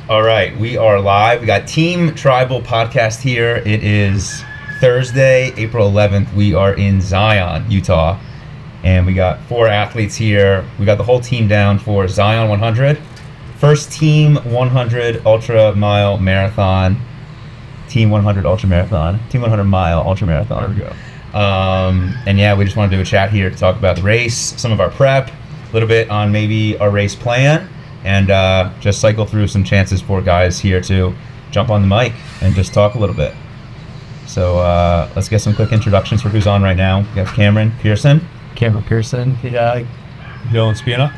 All right, we are live. We got Team Tribal Podcast here. It is Thursday, April 11th. We are in Zion, Utah, and we got 4 athletes here. We got the whole team down for Zion 100. First Team 100 Ultra Mile Marathon. Team 100 Ultra Marathon. Team 100 Mile Ultra Marathon. There we go. And yeah, we just want to do a chat here to talk about the race, some of our prep, a little bit on maybe our race plan, and just cycle through some chances for guys here to jump on the mic and just talk a little bit. So let's get some quick introductions for who's on right now. We have Cameron Pearson. Cameron Pearson. Dylan Spina.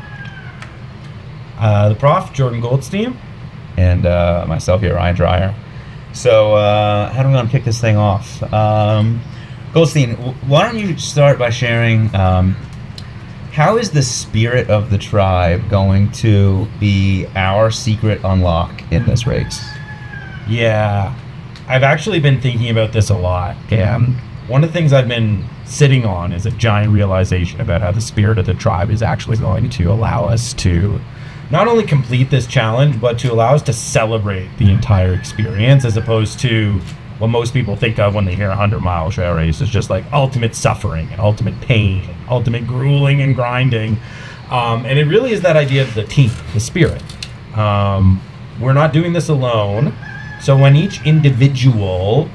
The Prof, Jordan Goldstein. And myself here, Ryan Dreyer. So how do we want to kick this thing off? Goldstein, why don't you start by sharing how is the spirit of the tribe going to be our secret unlock in this race? Yeah, I've actually been thinking about this a lot. And one of the things I've been sitting on is a giant realization about how the spirit of the tribe is actually going to allow us to not only complete this challenge, but to allow us to celebrate the entire experience, as opposed to what most people think of when they hear a 100-mile trail race is just like ultimate suffering and ultimate pain, and ultimate grueling and grinding. And it really is that idea of the team, the spirit. We're not doing this alone. So when each individual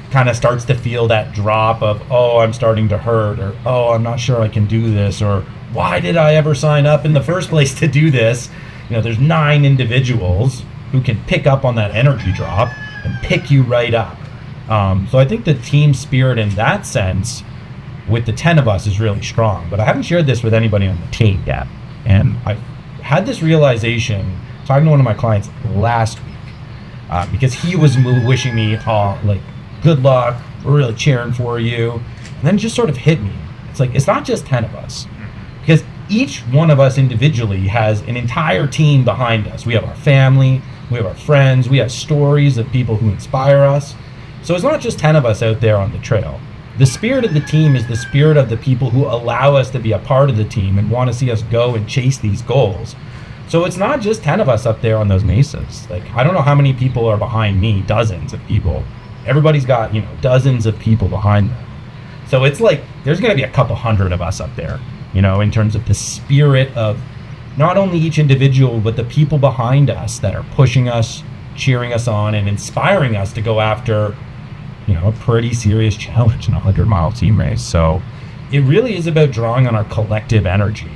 kind of starts to feel that drop of, oh, I'm starting to hurt, or, oh, I'm not sure I can do this, or why did I ever sign up in the first place to do this? You know, there's 9 individuals who can pick up on that energy drop and pick you right up. So I think the team spirit in that sense with the 10 of us is really strong, but I haven't shared this with anybody on the team yet. And I had this realization talking to one of my clients last week, because he was wishing me like good luck, we're really cheering for you. And then it just sort of hit me. It's like, it's not just 10 of us, because each one of us individually has an entire team behind us. We have our family, we have our friends, we have stories of people who inspire us. So it's not just 10 of us out there on the trail. The spirit of the team is the spirit of the people who allow us to be a part of the team and want to see us go and chase these goals. So it's not just 10 of us up there on those mesas. Like, I don't know how many people are behind me, dozens of people. Everybody's got, dozens of people behind them. So it's like, there's going to be a couple hundred of us up there, in terms of the spirit of not only each individual, but the people behind us that are pushing us, cheering us on, and inspiring us to go after, a pretty serious challenge in a 100-mile team race. So it really is about drawing on our collective energy.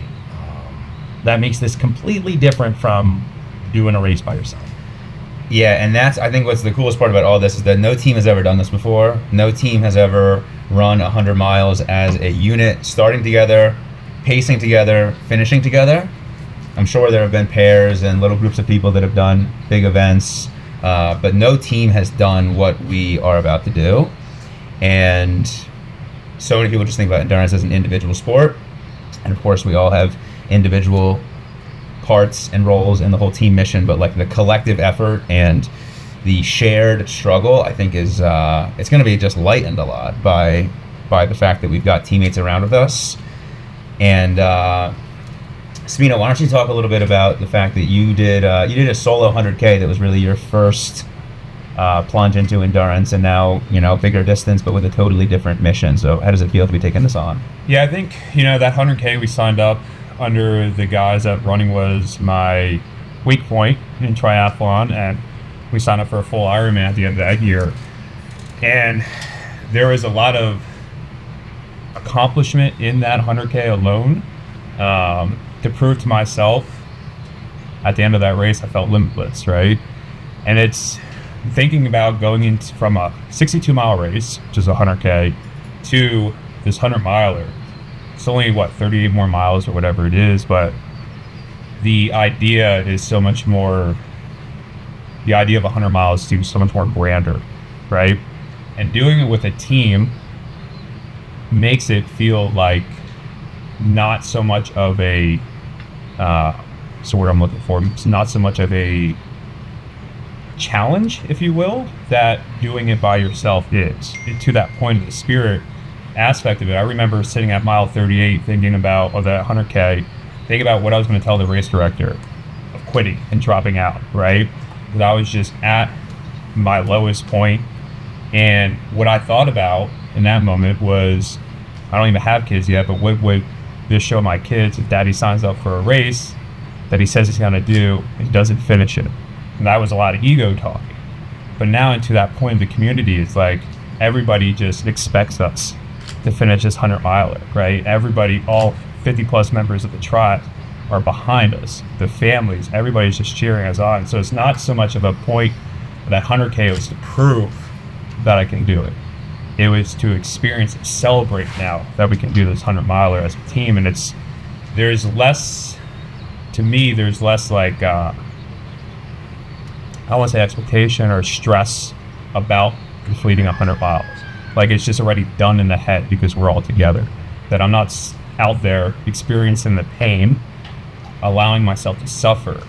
That makes this completely different from doing a race by yourself. Yeah, and that's, I think, what's the coolest part about all this is that no team has ever done this before. No team has ever run 100 miles as a unit, starting together, pacing together, finishing together. I'm sure there have been pairs and little groups of people that have done big events, but no team has done what we are about to do. And so many people just think about endurance as an individual sport. And of course, we all have individual parts and roles in the whole team mission, but like the collective effort and the shared struggle, I think is it's going to be just lightened a lot by the fact that we've got teammates around with us. And Spina, why don't you talk a little bit about the fact that you did a solo 100K that was really your first plunge into endurance, and now bigger distance but with a totally different mission. So how does it feel to be taking this on? Yeah, I think that 100K we signed up under the guise that running was my weak point in triathlon, and we signed up for a full Ironman at the end of that year. And there was a lot of accomplishment in that 100K alone. To prove to myself at the end of that race, I felt limitless, right? And it's thinking about going from a 62-mile race, which is a 100K, to this 100-miler. It's only, 38 more miles or whatever it is, but the idea is so much more, the idea of 100 miles seems so much more grander, right? And doing it with a team makes it feel like not so much of a, what's the word I'm looking for? It's not so much of a challenge, if you will, that doing it by yourself is. To that point of the spirit aspect of it, I remember sitting at mile 38 thinking about, or that 100K, thinking about what I was going to tell the race director of quitting and dropping out, right? because I was just at my lowest point. And what I thought about in that moment was, I don't even have kids yet, but what would this show my kids if daddy signs up for a race that he says he's going to do and he doesn't finish it? And that was a lot of ego talking. But now into that point of the community, it's like everybody just expects us to finish this 100-miler, right? Everybody, all 50 plus members of the tribe are behind us. The families, everybody's just cheering us on. So it's not so much of a point that 100K was to prove that I can do it. It was to experience and celebrate now that we can do this 100-miler as a team. And there's less like, I don't want to say expectation or stress about completing 100 miles. Like, it's just already done in the head because we're all together. That I'm not out there experiencing the pain, allowing myself to suffer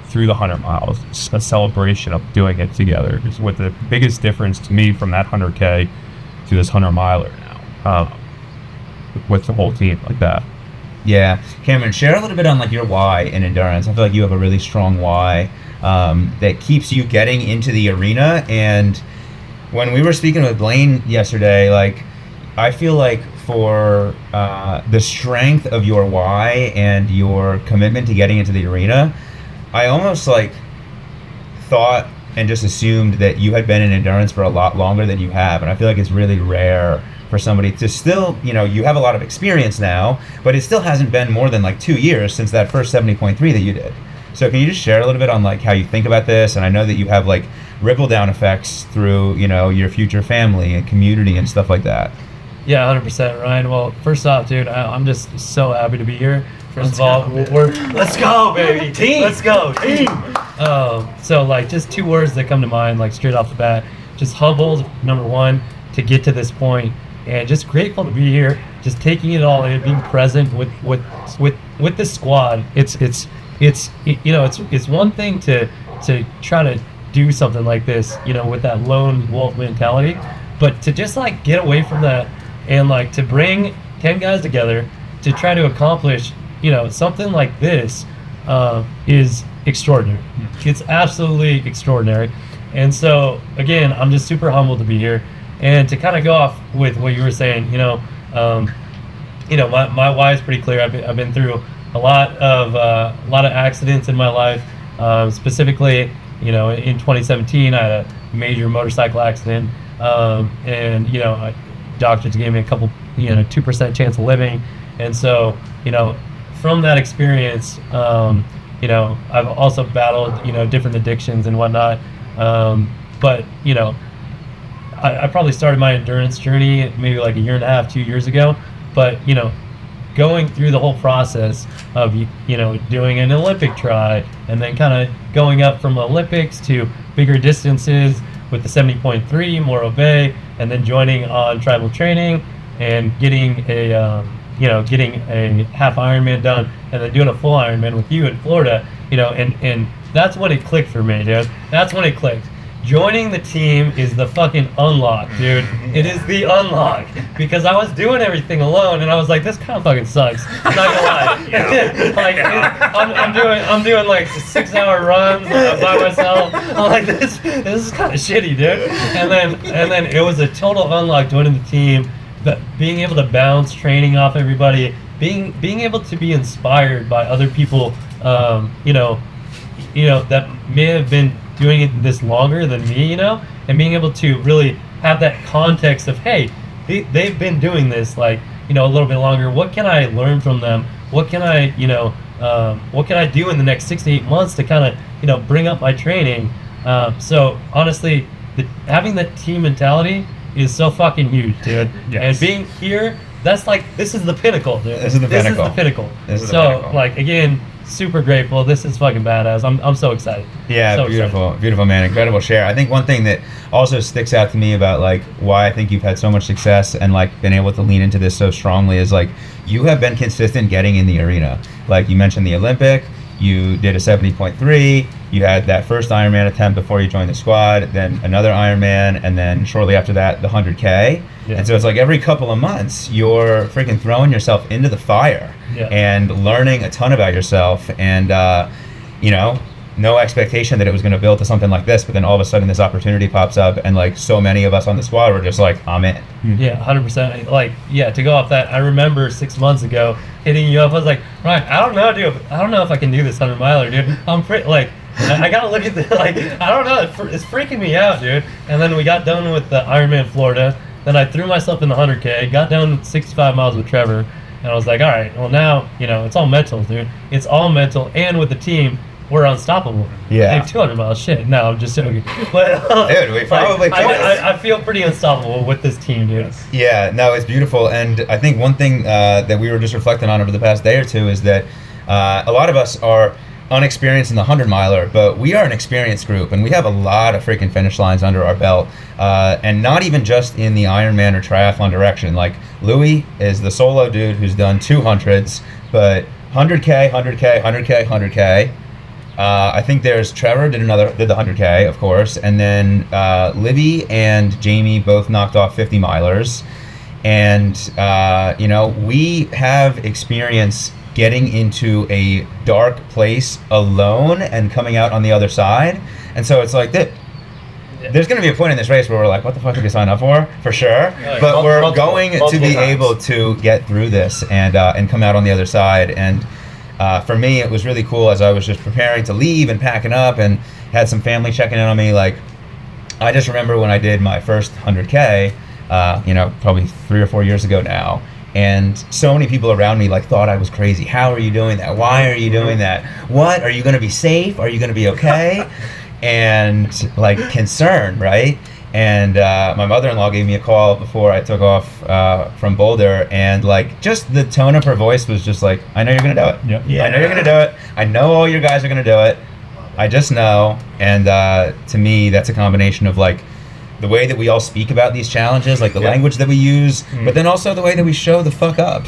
through the 100 miles. It's a celebration of doing it together. It's what the biggest difference to me from that 100K to this 100-miler now, with the whole team like that. Yeah, Cameron, share a little bit on like your why in endurance. I feel like you have a really strong why that keeps you getting into the arena. And when we were speaking with Blaine yesterday, like, I feel like for the strength of your why and your commitment to getting into the arena, I almost like thought and just assumed that you had been in endurance for a lot longer than you have. And I feel like it's really rare for somebody to still, you have a lot of experience now, but it still hasn't been more than like 2 years since that first 70.3 that you did. So can you just share a little bit on like how you think about this? And I know that you have like ripple down effects through, your future family and community and stuff like that. Yeah, 100%, Ryan. Well, first off, dude, I'm just so happy to be here. First of all, let's go, baby. Team. Let's go, team. So like just 2 words that come to mind, like straight off the bat, just humbled, number one, to get to this point, and just grateful to be here, just taking it all in, being present with this squad. It's one thing to try to do something like this, with that lone wolf mentality, but to just like get away from that and like to bring 10 guys together to try to accomplish, something like this is extraordinary. It's absolutely extraordinary. And so again, I'm just super humbled to be here. And to kind of go off with what you were saying, my why is pretty clear. I've been through a lot of accidents in my life. Specifically, in 2017, I had a major motorcycle accident, and doctors gave me a couple, 2% chance of living, and so from that experience, I've also battled different addictions and whatnot, but I probably started my endurance journey maybe like 1.5 years, 2 years ago, but going through the whole process of doing an Olympic try and then kind of going up from Olympics to bigger distances with the 70.3 Morro Bay, and then joining on tribal training and getting a half Ironman done, and then doing a full Ironman with you in Florida, and that's when it clicked for me, dude. That's when it clicked. Joining the team is the fucking unlock, dude. It is the unlock, because I was doing everything alone, and I was like, this kind of fucking sucks. I'm not gonna lie. I'm doing like 6-hour runs by myself. I'm like, this is kind of shitty, dude. And then it was a total unlock joining the team, but being able to bounce training off everybody, being able to be inspired by other people, that may have been doing it this longer than me, and being able to really have that context of, hey, they've been doing this like, a little bit longer. What can I learn from them? What can I, what can I do in the next 6 to 8 months to kind of, bring up my training? So honestly, having that team mentality is so fucking huge, dude. Yes. And being here, this is the pinnacle, dude. This is the pinnacle. So like, again, super grateful. This is fucking badass. I'm so excited. Yeah, so beautiful, excited. Beautiful, man. Incredible share. I think one thing that also sticks out to me about like why I think you've had so much success and like been able to lean into this so strongly is like you have been consistent getting in the arena. Like you mentioned the Olympic, you did a 70.3, you had that first Ironman attempt before you joined the squad, then another Ironman, and then shortly after that, the 100K. Yeah. And so it's like every couple of months, you're freaking throwing yourself into the fire and learning a ton about yourself. And, no expectation that it was going to build to something like this, but then all of a sudden this opportunity pops up, and like so many of us on the squad were just like, I'm in. Yeah, 100%. Like, yeah, to go off that, I remember 6 months ago hitting you up. I was like, Ryan, I don't know, dude. I don't know if I can do this 100 miler, dude. I'm like, I gotta look at the, like, I don't know. It's freaking me out, dude. And then we got done with the Ironman Florida. Then I threw myself in the 100K, got down 65 miles with Trevor. And I was like, all right, well, now, it's all mental, dude. It's all mental. And with the team, we're unstoppable. Yeah. Hey, 200 miles, shit. No, I'm just joking. But, Dude, we probably could. I feel pretty unstoppable with this team, dude. Yeah, no, it's beautiful. And I think one thing that we were just reflecting on over the past day or two is that a lot of us are unexperienced in the 100-miler, but we are an experienced group, and we have a lot of freaking finish lines under our belt, and not even just in the Ironman or triathlon direction. Like, Louis is the solo dude who's done 200s, but 100K, 100K, 100K, 100K. I think there's Trevor did the 100K, of course, and then Libby and Jamie both knocked off 50 milers, and we have experience getting into a dark place alone and coming out on the other side, and so it's like that. There's going to be a point in this race where we're like, what the fuck did we sign up for sure, but we're going to be able to get through this and come out on the other side. And for me, it was really cool as I was just preparing to leave and packing up and had some family checking in on me. Like, I just remember when I did my first 100K, probably 3 or 4 years ago now, and so many people around me like thought I was crazy. How are you doing that? Why are you doing that? What? Are you going to be safe? Are you going to be okay? And like concern, right? And my mother-in-law gave me a call before I took off from Boulder, and like just the tone of her voice was just like, I know you're gonna do it. Yep. Yeah. I know you're gonna do it. I know all you guys are gonna do it. I just know. And to me, that's a combination of like the way that we all speak about these challenges, like the language that we use, but then also the way that we show the fuck up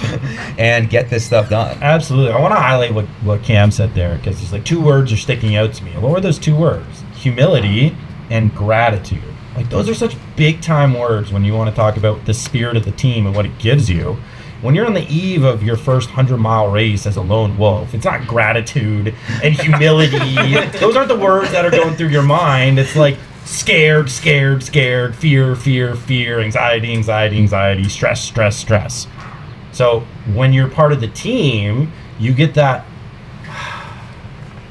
and get this stuff done. Absolutely. I want to highlight what Cam said there, because there's like 2 words are sticking out to me. What were those 2 words? Humility and gratitude. Like, those are such big time words when you want to talk about the spirit of the team and what it gives you. When you're on the eve of your first 100-mile race as a lone wolf, it's not gratitude and humility. Those aren't the words that are going through your mind. It's like scared, scared, scared, fear, fear, fear, anxiety, anxiety, anxiety, stress, stress, stress. So when you're part of the team, you get that,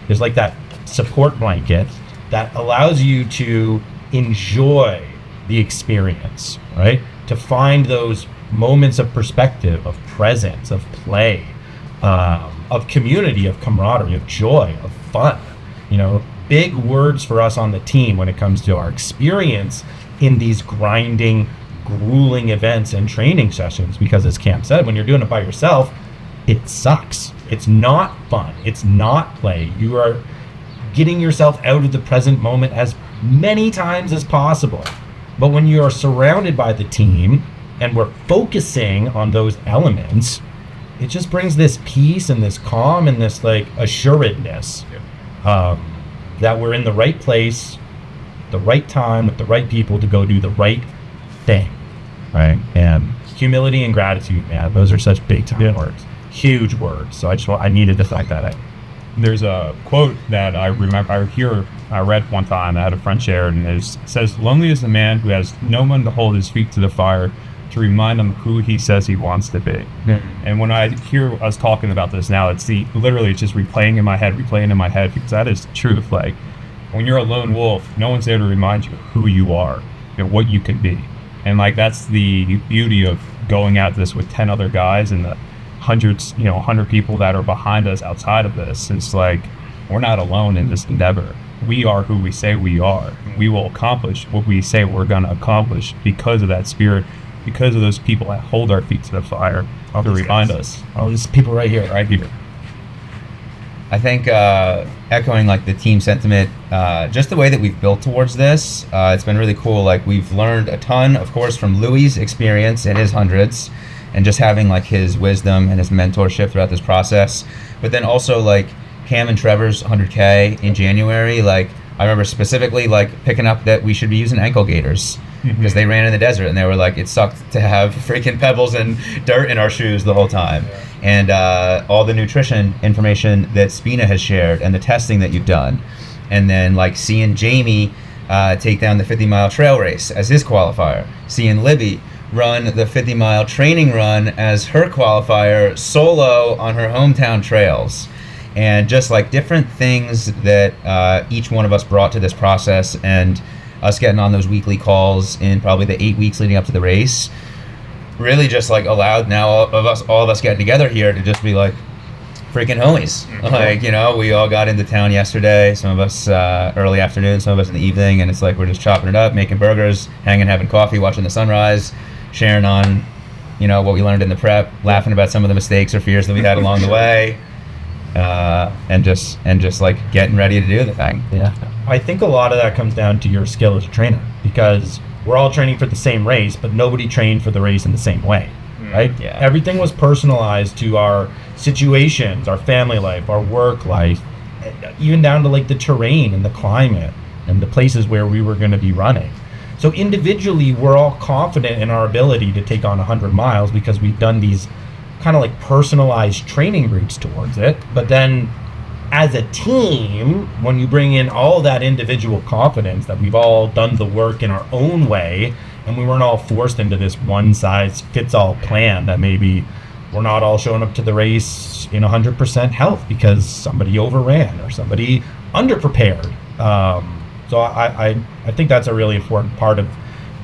there's like that support blanket that allows you to enjoy the experience, right? To find those moments of perspective, of presence, of play, of community, of camaraderie, of joy, of fun. Big words for us on the team when it comes to our experience in these grinding, grueling events and training sessions. Because as Cam said, when you're doing it by yourself, it sucks. It's not fun. It's not play. You are getting yourself out of the present moment as many times as possible. But when you are surrounded by the team and we're focusing on those elements, it just brings this peace and this calm and this like assuredness that we're in the right place, the right time, with the right people to go do the right thing, right? And humility and gratitude, man, those are such big time words, huge words. So I needed to find that out. There's a quote that I remember I read one time. I had a friend share it, and it says, "Lonely is the man who has no one to hold his feet to the fire to remind him who he says he wants to be." And when I hear us talking about this now, it's literally just replaying in my head, because that is the truth. Like, when you're a lone wolf, no one's there to remind you who you are and what you can be. And like, that's the beauty of going at this with 10 other guys and the hundreds, 100 people that are behind us outside of this. It's like, we're not alone in this endeavor. We are who we say we are. We will accomplish what we say we're going to accomplish because of that spirit, because of those people that hold our feet to the fire to remind us. All these people right here. I think echoing like the team sentiment, just the way that we've built towards this, it's been really cool. Like, we've learned a ton, of course, from Louis' experience in his 100s, and just having like his wisdom and his mentorship throughout this process. But then also like Cam and Trevor's 100K in January, like I remember specifically like picking up that we should be using ankle gaiters because they ran in the desert, and they were like, it sucked to have freaking pebbles and dirt in our shoes the whole time. And all the nutrition information that Spina has shared and the testing that you've done, And then like seeing Jamie take down the 50-mile trail race as his qualifier, seeing Libby run the 50-mile training run as her qualifier solo on her hometown trails, and just like different things that each one of us brought to this process, and us getting on those weekly calls in probably the 8 weeks leading up to the race really just like allowed now all of us getting together here to just be like freaking homies. Like, you know, we all got into town yesterday, some of us early afternoon, some of us in the evening, and it's like we're just chopping it up, making burgers, hanging, having coffee, watching the sunrise, sharing on, you know, what we learned in the prep, laughing about some of the mistakes or fears that we had along the way, and just like getting ready to do the thing. Yeah. I think a lot of that comes down to your skill as a trainer, because we're all training for the same race, but nobody trained for the race in the same way, right? Yeah. Everything was personalized to our situations, our family life, our work life, even down to like the terrain and the climate and the places where we were going to be running. So individually, we're all confident in our ability to take on 100 miles because we've done these kind of like personalized training routes towards it. But then as a team, when you bring in all that individual confidence that we've all done the work in our own way, and we weren't all forced into this one size fits all plan that maybe we're not all showing up to the race in 100% health because somebody overran or somebody underprepared. So I think that's a really important part of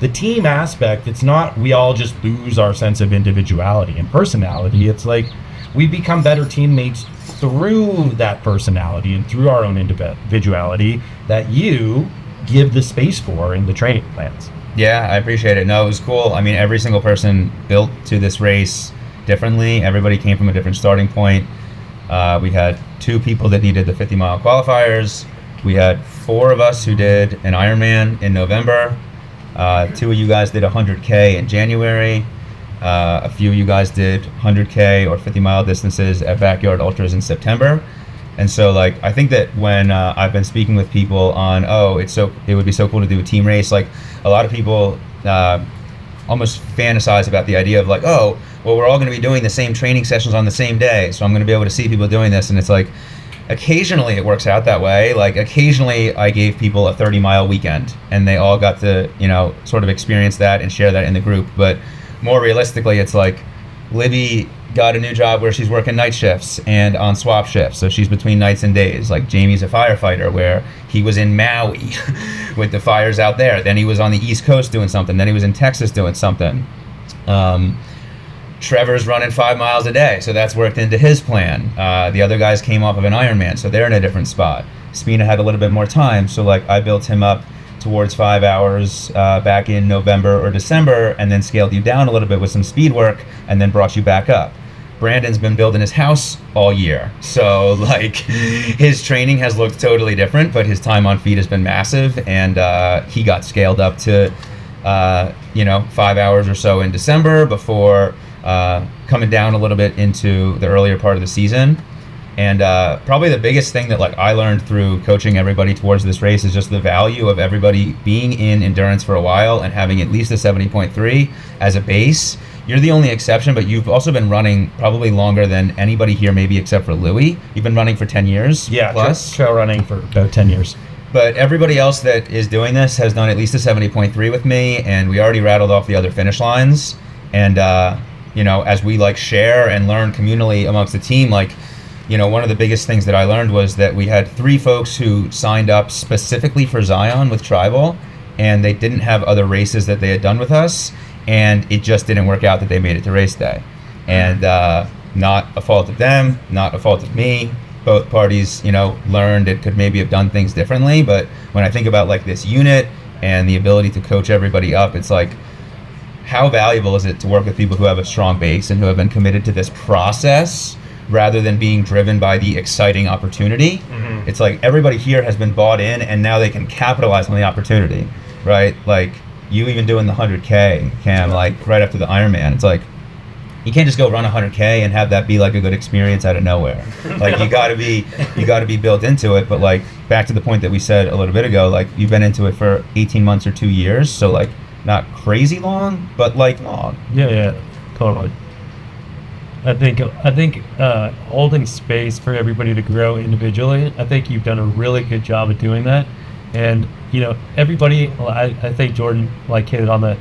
the team aspect. It's not we all just lose our sense of individuality and personality. It's like we become better teammates through that personality and through our own individuality that you give the space for in the training plans. Yeah, I appreciate it. No, it was cool. I mean, every single person built to this race differently. Everybody came from a different starting point. We had 2 people that needed the 50-mile qualifiers. We had 4 of us who did an Ironman in November. 2 of you guys did 100K in January. A few of you guys did 100K or 50-mile distances at Backyard Ultras in September. And so, like, I think that when I've been speaking with people on, it would be so cool to do a team race, like, a lot of people almost fantasize about the idea of, like, oh, well, we're all going to be doing the same training sessions on the same day, so I'm going to be able to see people doing this. And it's like, occasionally it works out that way. Like, occasionally I gave people a 30-mile weekend, and they all got to, you know, sort of experience that and share that in the group. But more realistically, it's like Libby got a new job where she's working night shifts and on swap shifts, so she's between nights and days. Like, Jamie's a firefighter where he was in Maui with the fires out there, then he was on the East Coast doing something, then he was in Texas doing something. Trevor's running 5 miles a day, so that's worked into his plan. The other guys came off of an Ironman, so they're in a different spot. Spina had a little bit more time, so like I built him up towards 5 hours back in November or December, and then scaled you down a little bit with some speed work, and then brought you back up. Brandon's been building his house all year, so like his training has looked totally different, but his time on feet has been massive, and he got scaled up to 5 hours or so in December before coming down a little bit into the earlier part of the season. And probably the biggest thing that like I learned through coaching everybody towards this race is just the value of everybody being in endurance for a while and having at least a 70.3 as a base. You're the only exception, but you've also been running probably longer than anybody here, maybe except for Louis. You've been running for 10 years plus. Trail running for about 10 years. But everybody else that is doing this has done at least a 70.3 with me, and we already rattled off the other finish lines. And as we like share and learn communally amongst the team, like, one of the biggest things that I learned was that we had 3 folks who signed up specifically for Zion with Tribal, and they didn't have other races that they had done with us, and it just didn't work out that they made it to race day. And not a fault of them, not a fault of me. Both parties, learned it could maybe have done things differently. But when I think about like this unit and the ability to coach everybody up, it's like, how valuable is it to work with people who have a strong base and who have been committed to this process rather than being driven by the exciting opportunity? Mm-hmm. It's like everybody here has been bought in, and now they can capitalize on the opportunity, right? Like you even doing the 100K, Cam, like right after the Ironman, it's like, you can't just go run 100K and have that be like a good experience out of nowhere. Like you gotta be built into it. But like back to the point that we said a little bit ago, like you've been into it for 18 months or 2 years. So like not crazy long, but like long. Yeah, totally. I think holding space for everybody to grow individually. I think you've done a really good job of doing that, and everybody. I think Jordan hit it on the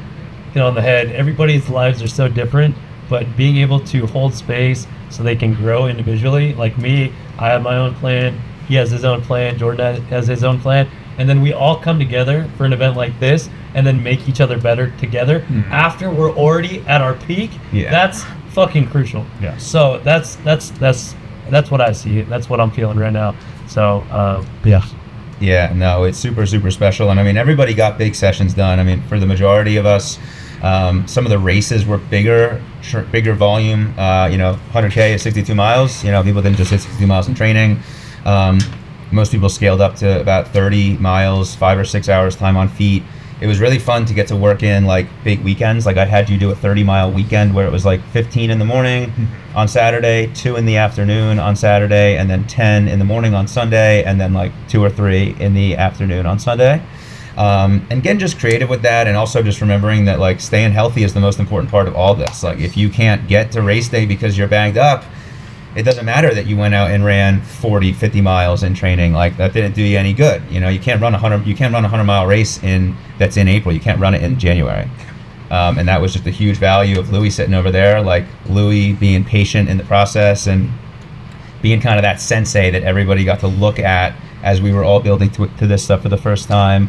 head. Everybody's lives are so different, but being able to hold space so they can grow individually. Like me, I have my own plan. He has his own plan. Jordan has his own plan, and then we all come together for an event like this, and then make each other better together after we're already at our peak. Yeah. That's fucking crucial. Yeah. So that's what I see. That's what I'm feeling right now. So yeah. Yeah, no, it's super, super special. And I mean, everybody got big sessions done. I mean, for the majority of us, some of the races were bigger volume. 100K is 62 miles. People didn't just hit 62 miles in training. Most people scaled up to about 30 miles, 5 or 6 hours time on feet. It was really fun to get to work in big weekends. I had you do a 30-mile weekend where it was 15 in the morning on Saturday, 2 in the afternoon on Saturday, and then 10 in the morning on Sunday, and then 2 or 3 in the afternoon on Sunday. And getting just creative with that, and also just remembering that staying healthy is the most important part of all this. If you can't get to race day because you're banged up, it doesn't matter that you went out and ran 40, 50 miles in training. That didn't do you any good. You can't run a 100-mile race that's in April. You can't run it in January. And that was just a huge value of Louis sitting over there, Louis being patient in the process and being kind of that sensei that everybody got to look at as we were all building to this stuff for the first time.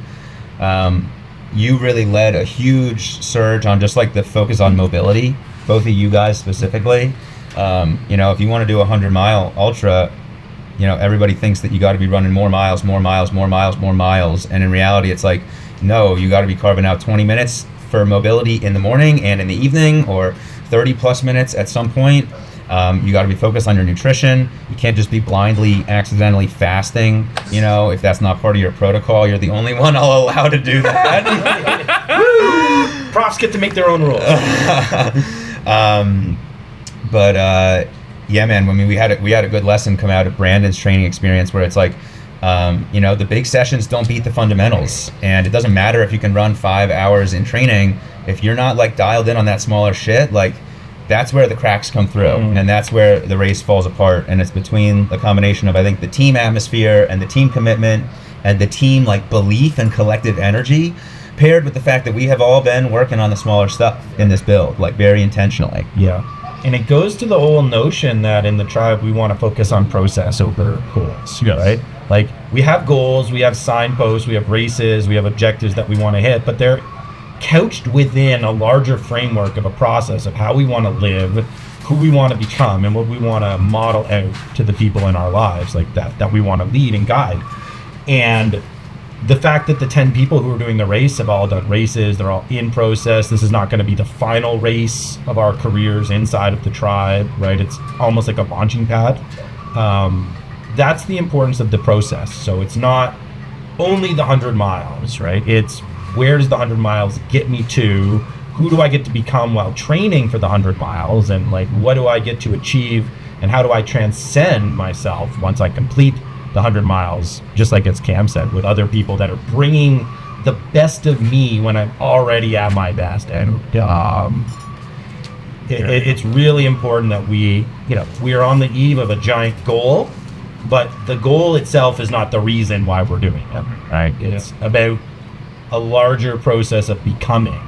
You really led a huge surge on just the focus on mobility, both of you guys specifically. If you want to do a 100-mile ultra, everybody thinks that you got to be running more miles. And in reality, it's no, you got to be carving out 20 minutes for mobility in the morning and in the evening, or 30 plus minutes at some point. You got to be focused on your nutrition. You can't just be blindly, accidentally fasting. If that's not part of your protocol, you're the only one I'll allow to do that. Profs get to make their own rules. But yeah, man. I mean, we had a good lesson come out of Brandon's training experience where it's the big sessions don't beat the fundamentals, and it doesn't matter if you can run 5 hours in training if you're not dialed in on that smaller shit. That's where the cracks come through, and that's where the race falls apart. And it's between the combination of, I think, the team atmosphere and the team commitment and the team belief and collective energy, paired with the fact that we have all been working on the smaller stuff in this build, very intentionally. Yeah. And it goes to the whole notion that in the tribe, we want to focus on process over goals, right? We have goals, we have signposts, we have races, we have objectives that we want to hit, but they're couched within a larger framework of a process of how we want to live, who we want to become, and what we want to model out to the people in our lives that we want to lead and guide. And the fact that the 10 people who are doing the race have all done races, they're all in process. This is not going to be the final race of our careers inside of the tribe, right? It's almost like a launching pad. That's the importance of the process. So it's not only the 100 miles, right? It's where does the 100 miles get me to? Who do I get to become while training for the 100 miles? And what do I get to achieve? And how do I transcend myself once I complete the 100 miles, just as Cam said, with other people that are bringing the best of me when I'm already at my best. And it's really important that we are on the eve of a giant goal, but the goal itself is not the reason why we're doing it, right? It's about a larger process of becoming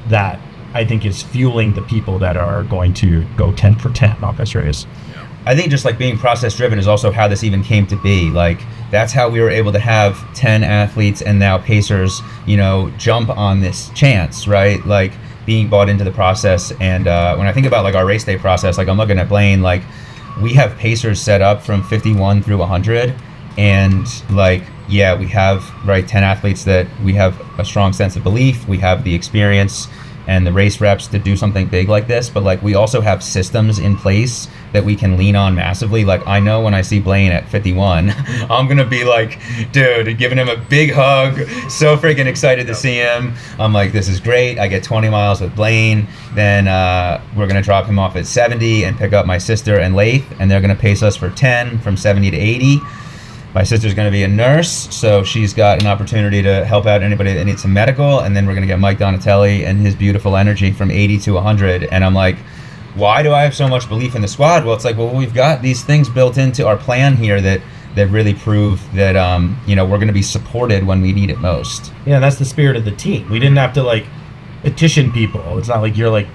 that I think is fueling the people that are going to go 10 for 10 off this race. I think just being process driven is also how this even came to be. That's how we were able to have 10 athletes and now pacers, jump on this chance, right? Being bought into the process. And when I think about our race day process, I'm looking at Blaine, we have pacers set up from 51 through 100, and we have 10 athletes that we have a strong sense of belief, we have the experience and the race reps to do something big like this, but we also have systems in place that we can lean on massively. I know when I see Blaine at 51, I'm gonna be dude, giving him a big hug, so freaking excited to see him. I'm this is great. I get 20 miles with Blaine, then we're gonna drop him off at 70 and pick up my sister and Laith, and they're gonna pace us for 10 from 70 to 80. My sister's going to be a nurse, so she's got an opportunity to help out anybody that needs some medical, and then we're going to get Mike Donatelli and his beautiful energy from 80 to 100, and I'm why do I have so much belief in the squad? Well, it's like, well, we've got these things built into our plan here that really prove that we're going to be supported when we need it most. Yeah, and that's the spirit of the team. We didn't have to like petition people. It's not like you're like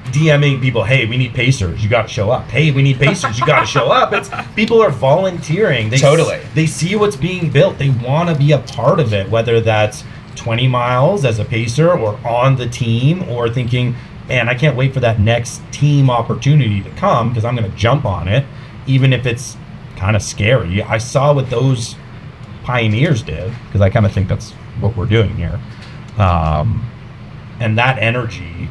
DMing people, hey, we need Pacers, you got to show up. Hey, we need Pacers, you got to show up. It's people are volunteering. Totally. They see what's being built. They want to be a part of it, whether that's 20 miles as a Pacer or on the team or thinking, man, I can't wait for that next team opportunity to come because I'm going to jump on it, even if it's kind of scary. I saw what those pioneers did because I kind of think that's what we're doing here. And that energy,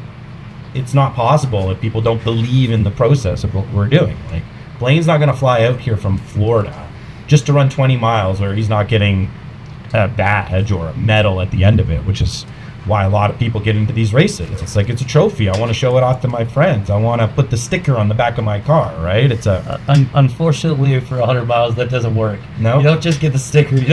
it's not possible if people don't believe in the process of what we're doing. Like, Blaine's not going to fly out here from Florida just to run 20 miles where he's not getting a badge or a medal at the end of it, which is why a lot of people get into these races. It's like, it's a trophy. I want to show it off to my friends. I want to put the sticker on the back of my car, right? It's a Unfortunately, for 100 miles, that doesn't work. No? You don't just get the sticker. You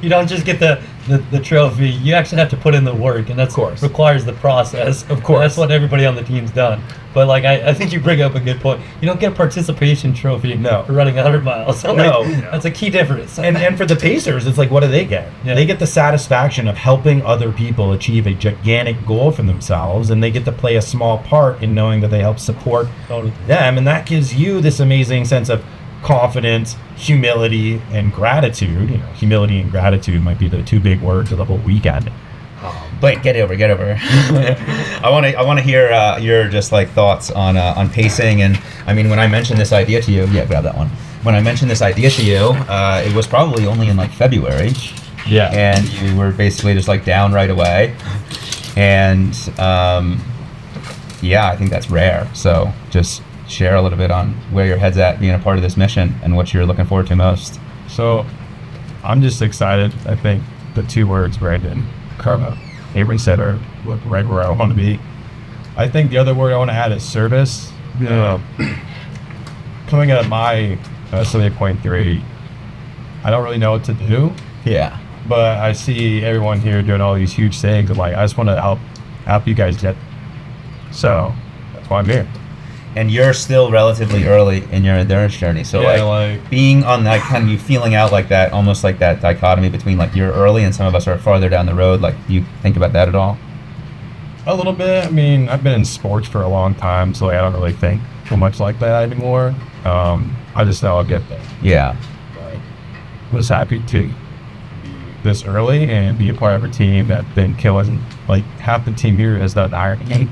don't just get the trophy. You actually have to put in the work, and that requires the process. Of course. That's what everybody on the team's done. But like, I think you bring up a good point. You don't get a participation trophy for running 100 miles. So No. That's a key difference. And for the Pacers, it's like, what do they get? Yeah. They get the satisfaction of helping other people achieve a gigantic goal for themselves, and they get to play a small part in knowing that they help support Totally. them, and that gives you this amazing sense of confidence, humility, and gratitude. Humility and gratitude might be the two big words of the whole weekend. Blake, get over. I want to hear your just like thoughts on pacing. And I mean, when I mentioned this idea to you, grab that one. When I mentioned this idea to you, it was probably only in like February. Yeah. And you were basically just like down right away. And I think that's rare. So just share a little bit on where your head's at being a part of this mission and what you're looking forward to most. So I'm just excited. I think the two words Brandon Carmo Avery said are right where I want to be. I think the other word I want to add is service. Coming out of my 78.3, I don't really know what to do, Yeah. but I see everyone here doing all these huge things. I'm like, I just want to help you guys get. So that's why I'm here. And you're still relatively early in your endurance journey. So like being on that kind of, you feeling out like that, almost like that dichotomy between like you're early and some of us are farther down the road. Like, do you think about that at all? A little bit. I mean, I've been in sports for a long time, so I don't really think too much like that anymore. I just know I'll get there. Yeah. I was happy to be this early and be a part of a team that's been killing. Like, half the team here has done Iron 8.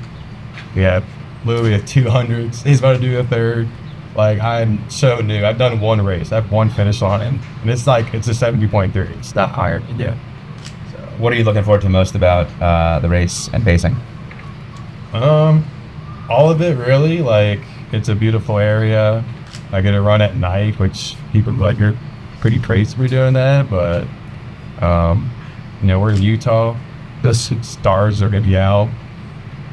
We have Louis at 200s. He's about to do a third. Like, I'm so new. I've done one race. I have one finish on him. And it's like, it's a 70.3. It's not higher. Yeah. So, What are you looking forward to most about the race and pacing? all of it really. Like, it's a beautiful area. I get to run at night, which people like, you're pretty crazy for doing that. But, we're in Utah. The stars are going to be out.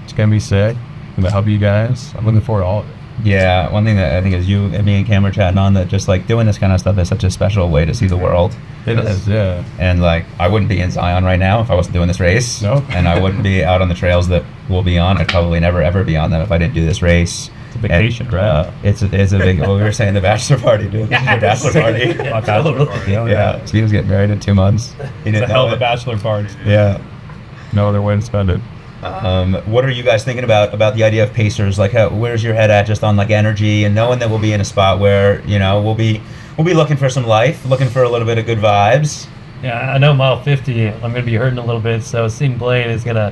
It's going to be sick. I'm going to help you guys. I'm looking forward to all of it. Yeah, one thing that I think is you and me and Cam were chatting on, that just like doing this kind of stuff is such a special way to see the world. It is, yeah. And like, I wouldn't be in Zion right now if I wasn't doing this race. No. And I wouldn't be out on the trails that we'll be on. I'd probably never ever be on them if I didn't do this race. It's a vacation, And, right? It's a big. Well, we were saying the bachelor party, dude. This is your bachelor party. My bachelor party. Yeah, Speedo's getting married in 2 months. He It's a didn't hell know of a it. bachelor party. Yeah. No other way to spend it. What are you guys thinking about the idea of pacers? Like, where's your head at just on like energy and knowing that we'll be in a spot where we'll be looking for some life, looking for a little bit of good vibes. Yeah, I know mile 50, I'm going to be hurting a little bit, so seeing Blaine is going to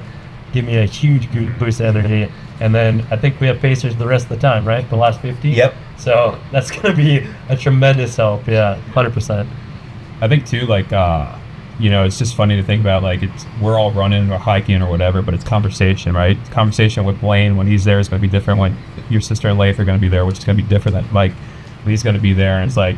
give me a huge boost of energy. And then I think we have pacers the rest of the time, right? The last 50? Yep. So that's going to be a tremendous help. Yeah, 100%. I think too, like, it's just funny to think about, like, we're all running or hiking or whatever, but it's conversation, right? Conversation with Blaine when he's there is going to be different when your sister and Leif are going to be there, which is going to be different than Mike when he's going to be there. And it's like,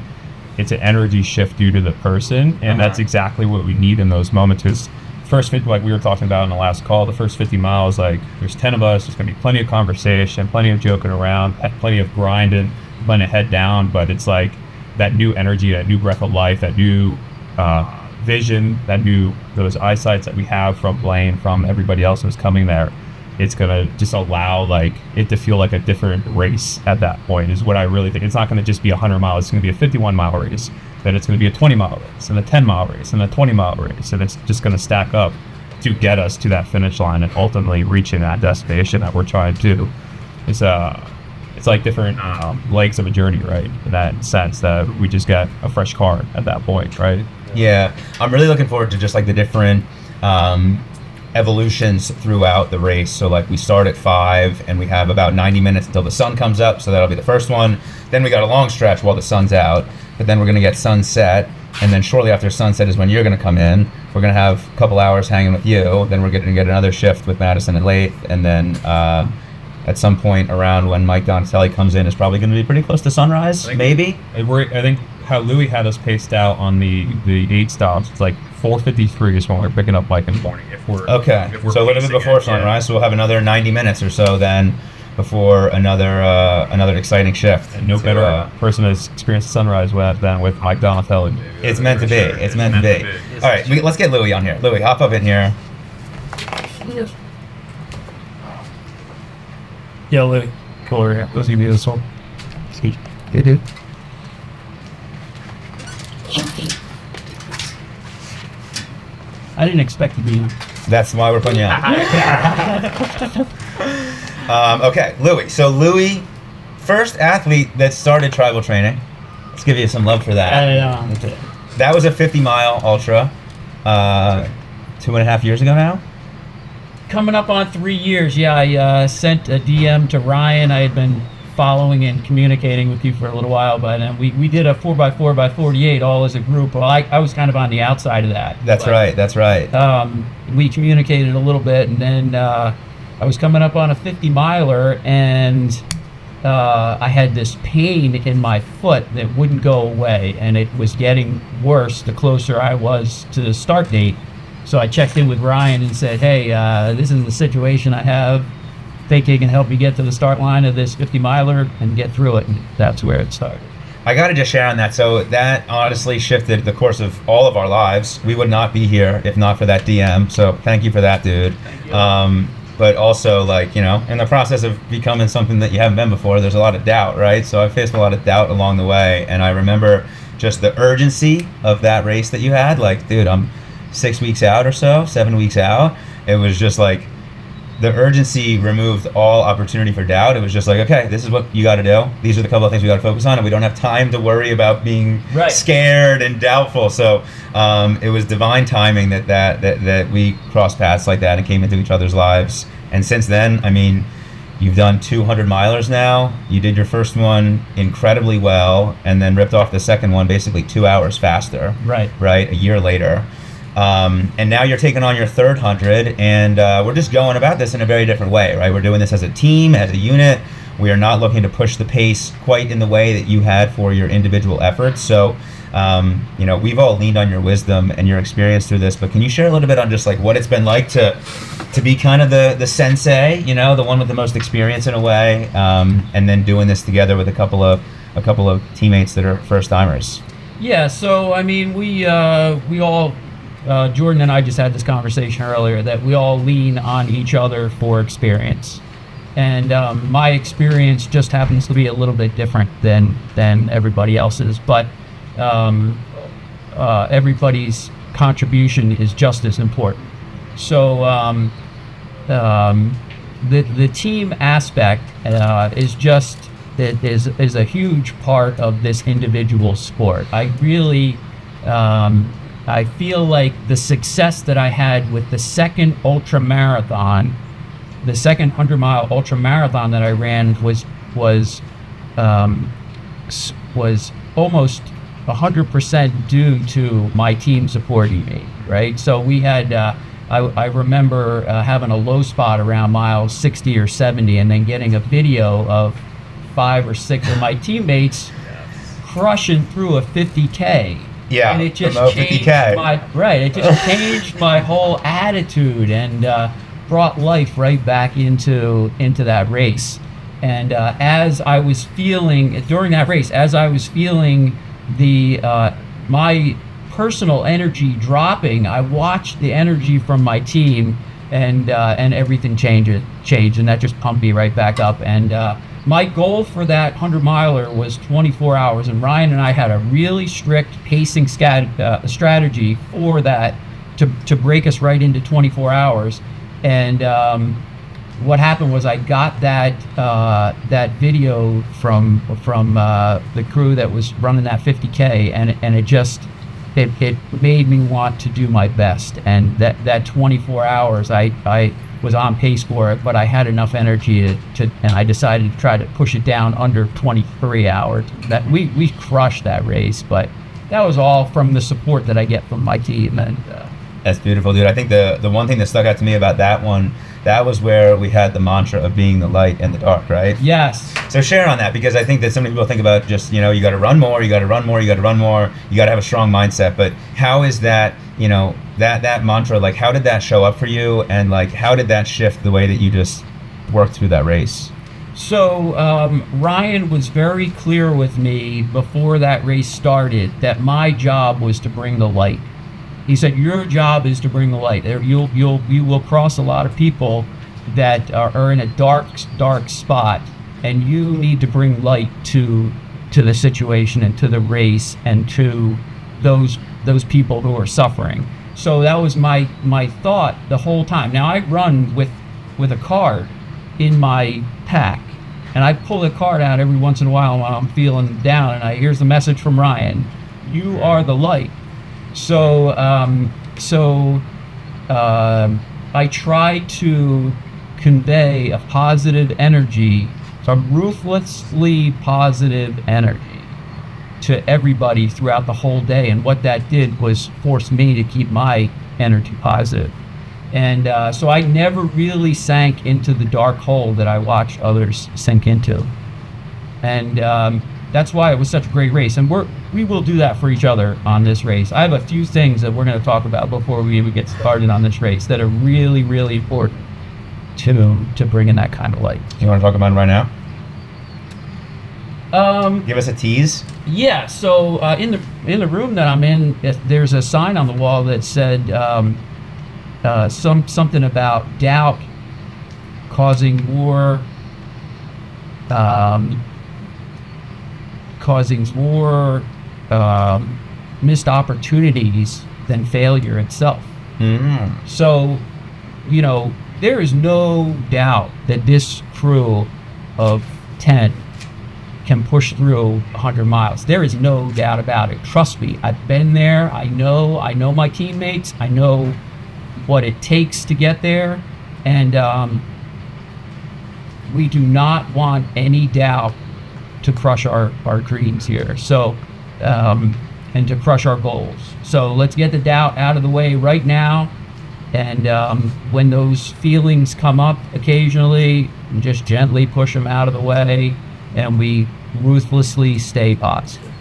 it's an energy shift due to the person, and that's exactly what we need in those moments. Because first 50, like we were talking about in the last call, the first 50 miles, like, there's 10 of us, there's going to be plenty of conversation, plenty of joking around, plenty of grinding, letting it head down, but it's like that new energy, that new breath of life, that new vision, those eyesights that we have from Blaine, from everybody else who's coming there. it's gonna just allow like it to feel like a different race at that point is what I really think. It's not gonna just be 100 miles. It's gonna be a 51-mile race. Then it's gonna be a 20-mile race and a 10-mile race and a 20-mile race, and it's just gonna stack up to get us to that finish line and ultimately reaching that destination that we're trying to. It's like different legs of a journey, right? In that sense that we just get a fresh car at that point, right? Yeah, I'm really looking forward to just like the different evolutions throughout the race. So like we start at 5 and we have about 90 minutes until the sun comes up, so that'll be the first one. Then we got a long stretch while the sun's out, but then we're gonna get sunset, and then shortly after sunset is when you're gonna come in. We're gonna have a couple hours hanging with you, then we're gonna get another shift with Madison and Laith, and then at some point around when Mike Donatelli comes in is probably gonna be pretty close to sunrise, maybe? I think how Louis had us paced out on the 8 stops, it's like 4:53 is when we're picking up Mike in the morning. If we're so a little bit before sunrise, so we'll have another 90 minutes or so then before another exciting shift. And no better person has experienced sunrise than with Mike Donatelli. It's meant to be. It's meant to be. All right, let's get Louis on here. Louis, hop up in here. Yeah, Louis. Cool over here. Let's give you this one. Good dude. I didn't expect to be in. That's why we're putting you on. Okay, Louis. So Louis, first athlete that started tribal training. Let's give you some love for that. That was a 50-mile ultra 2.5 years ago now. Coming up on 3 years. Yeah, I sent a DM to Ryan. I had been following and communicating with you for a little while, but we did a 4x4x48 all as a group. Well, I was kind of on the outside of that. That's right. We communicated a little bit, and then I was coming up on a 50-miler, and I had this pain in my foot that wouldn't go away, and it was getting worse the closer I was to the start date. So I checked in with Ryan and said, hey, this is the situation I have. Think he can help me get to the start line of this 50-miler and get through it. And that's where it started. I got to just share on that. So that honestly shifted the course of all of our lives. We would not be here if not for that DM. So thank you for that, dude. Thank you. But also, like, you know, in the process of becoming something that you haven't been before, there's a lot of doubt, right? So I faced a lot of doubt along the way. And I remember just the urgency of that race that you had. Like, dude, I'm 6 weeks out or so, 7 weeks out. It was just like, the urgency removed all opportunity for doubt. It was just like, okay, this is what you got to do. These are the couple of things we got to focus on, and we don't have time to worry about being scared and doubtful. So it was divine timing that we crossed paths like that and came into each other's lives. And since then, I mean, you've done 200 milers now. You did your first one incredibly well, and then ripped off the second one basically 2 hours faster. Right. A year later. And now you're taking on your third 100, and we're just going about this in a very different way, right? We're doing this as a team, as a unit. We are not looking to push the pace quite in the way that you had for your individual efforts. So, you know, we've all leaned on your wisdom and your experience through this, but can you share a little bit on just like what it's been like to be kind of the sensei, you know, the one with the most experience in a way, and then doing this together with a couple of teammates that are first timers? Yeah, so I mean, we all, Jordan and I just had this conversation earlier that we all lean on each other for experience, and my experience just happens to be a little bit different than everybody else's, but everybody's contribution is just as important. So the team aspect is a huge part of this individual sport. I really I feel like the success that I had with the second ultra marathon, the second 100-mile ultra marathon that I ran was almost 100% due to my team supporting me, right? So we had, I remember having a low spot around miles 60 or 70, and then getting a video of 5 or 6 of my teammates crushing through a 50K. Yeah, and it just changed 50K. It just changed my whole attitude and brought life right back into that race. And as I was feeling during that race, as I was feeling my personal energy dropping, I watched the energy from my team and everything changed, and that just pumped me right back up. And my goal for that 100-miler was 24 hours, and Ryan and I had a really strict pacing strategy for that to break us right into 24 hours. And what happened was I got that video from the crew that was running that 50K, and it made me want to do my best. And that 24 hours, I was on pace for it, but I had enough energy and I decided to try to push it down under 23 hours. That we crushed that race, but that was all from the support that I get from my team. And That's beautiful, dude. I think the one thing that stuck out to me about that one, that was where we had the mantra of being the light and the dark, right? yes, So share on that, because I think that so many people think about just, you got to run more, you got to run more, you got to run more, you got to have a strong mindset. But how is that, that mantra, like how did that show up for you? And like how did that shift the way that you just worked through that race? So Ryan was very clear with me before that race started that my job was to bring the light. He said, your job is to bring the light. You will cross a lot of people that are in a dark spot, and you need to bring light to the situation and to the race and to those people who are suffering. So that was my thought the whole time. Now I run with a card in my pack, and I pull the card out every once in a while when I'm feeling down, and here's the message from Ryan: you are the light. So I try to convey a positive energy, a ruthlessly positive energy to everybody throughout the whole day. And what that did was force me to keep my energy positive. And so I never really sank into the dark hole that I watched others sink into. And that's why it was such a great race. And we will do that for each other on this race. I have a few things that we're going to talk about before we even get started on this race that are really, really important to bring in that kind of light. You want to talk about it right now? Give us a tease. Yeah. So in the room that I'm in, there's a sign on the wall that said something about doubt causing more missed opportunities than failure itself. Mm-hmm. So, there is no doubt that this crew of 10 can push through 100 miles. There is no doubt about it. Trust me, I've been there. I know my teammates. I know what it takes to get there. And we do not want any doubt to crush our dreams here. So, and to crush our goals. So let's get the doubt out of the way right now. And when those feelings come up occasionally, just gently push them out of the way, and we ruthlessly stay positive.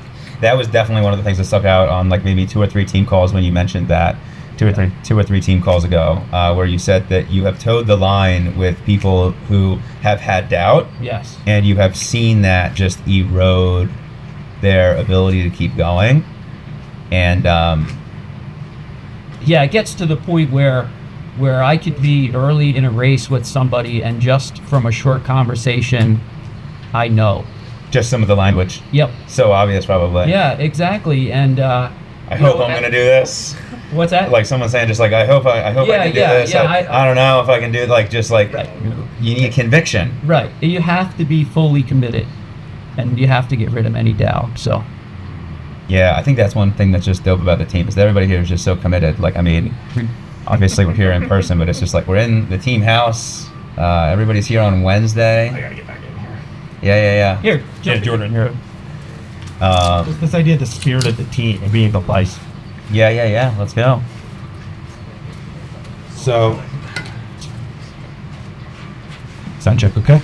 That was definitely one of the things that stuck out on like maybe 2 or 3 team calls when you mentioned that two or three team calls ago, where you said that you have towed the line with people who have had doubt. Yes. And you have seen that just erode their ability to keep going. And yeah, it gets to the point where I could be early in a race with somebody, and just from a short conversation, I know. just some of the language. Yep. So obvious, probably. Yeah, exactly. And I hope I'm gonna do this. what's that? Like someone saying, just like I hope I can do this. Yeah, I don't know if I can do it. Like just like Right. you need conviction. Right. You have to be fully committed, and you have to get rid of any doubt. So. Yeah, I think that's one thing that's just dope about the team is that everybody here is just so committed. Like, I mean, obviously we're here in person, but it's just like we're in the team house. Everybody's here on Wednesday. I gotta get back in here. Yeah. Here, Yeah, Jordan, here. Just This idea of the spirit of the team and being the life. yeah. Let's go. So, sound check, okay?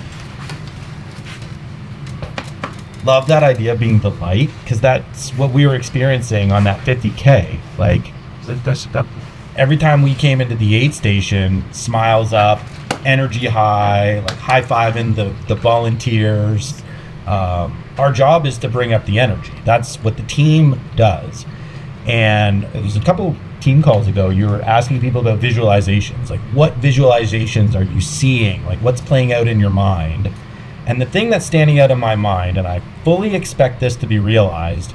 Love that idea of being the light, because that's what we were experiencing on that 50K. Like, every time we came into the aid station, smiles up, energy high, like high-fiving the volunteers. Our job is to bring up the energy. That's what the team does. And there's a couple team calls ago, you were asking people about visualizations. Like, what visualizations are you seeing? Like, what's playing out in your mind? And the thing that's standing out in my mind, and I fully expect this to be realized,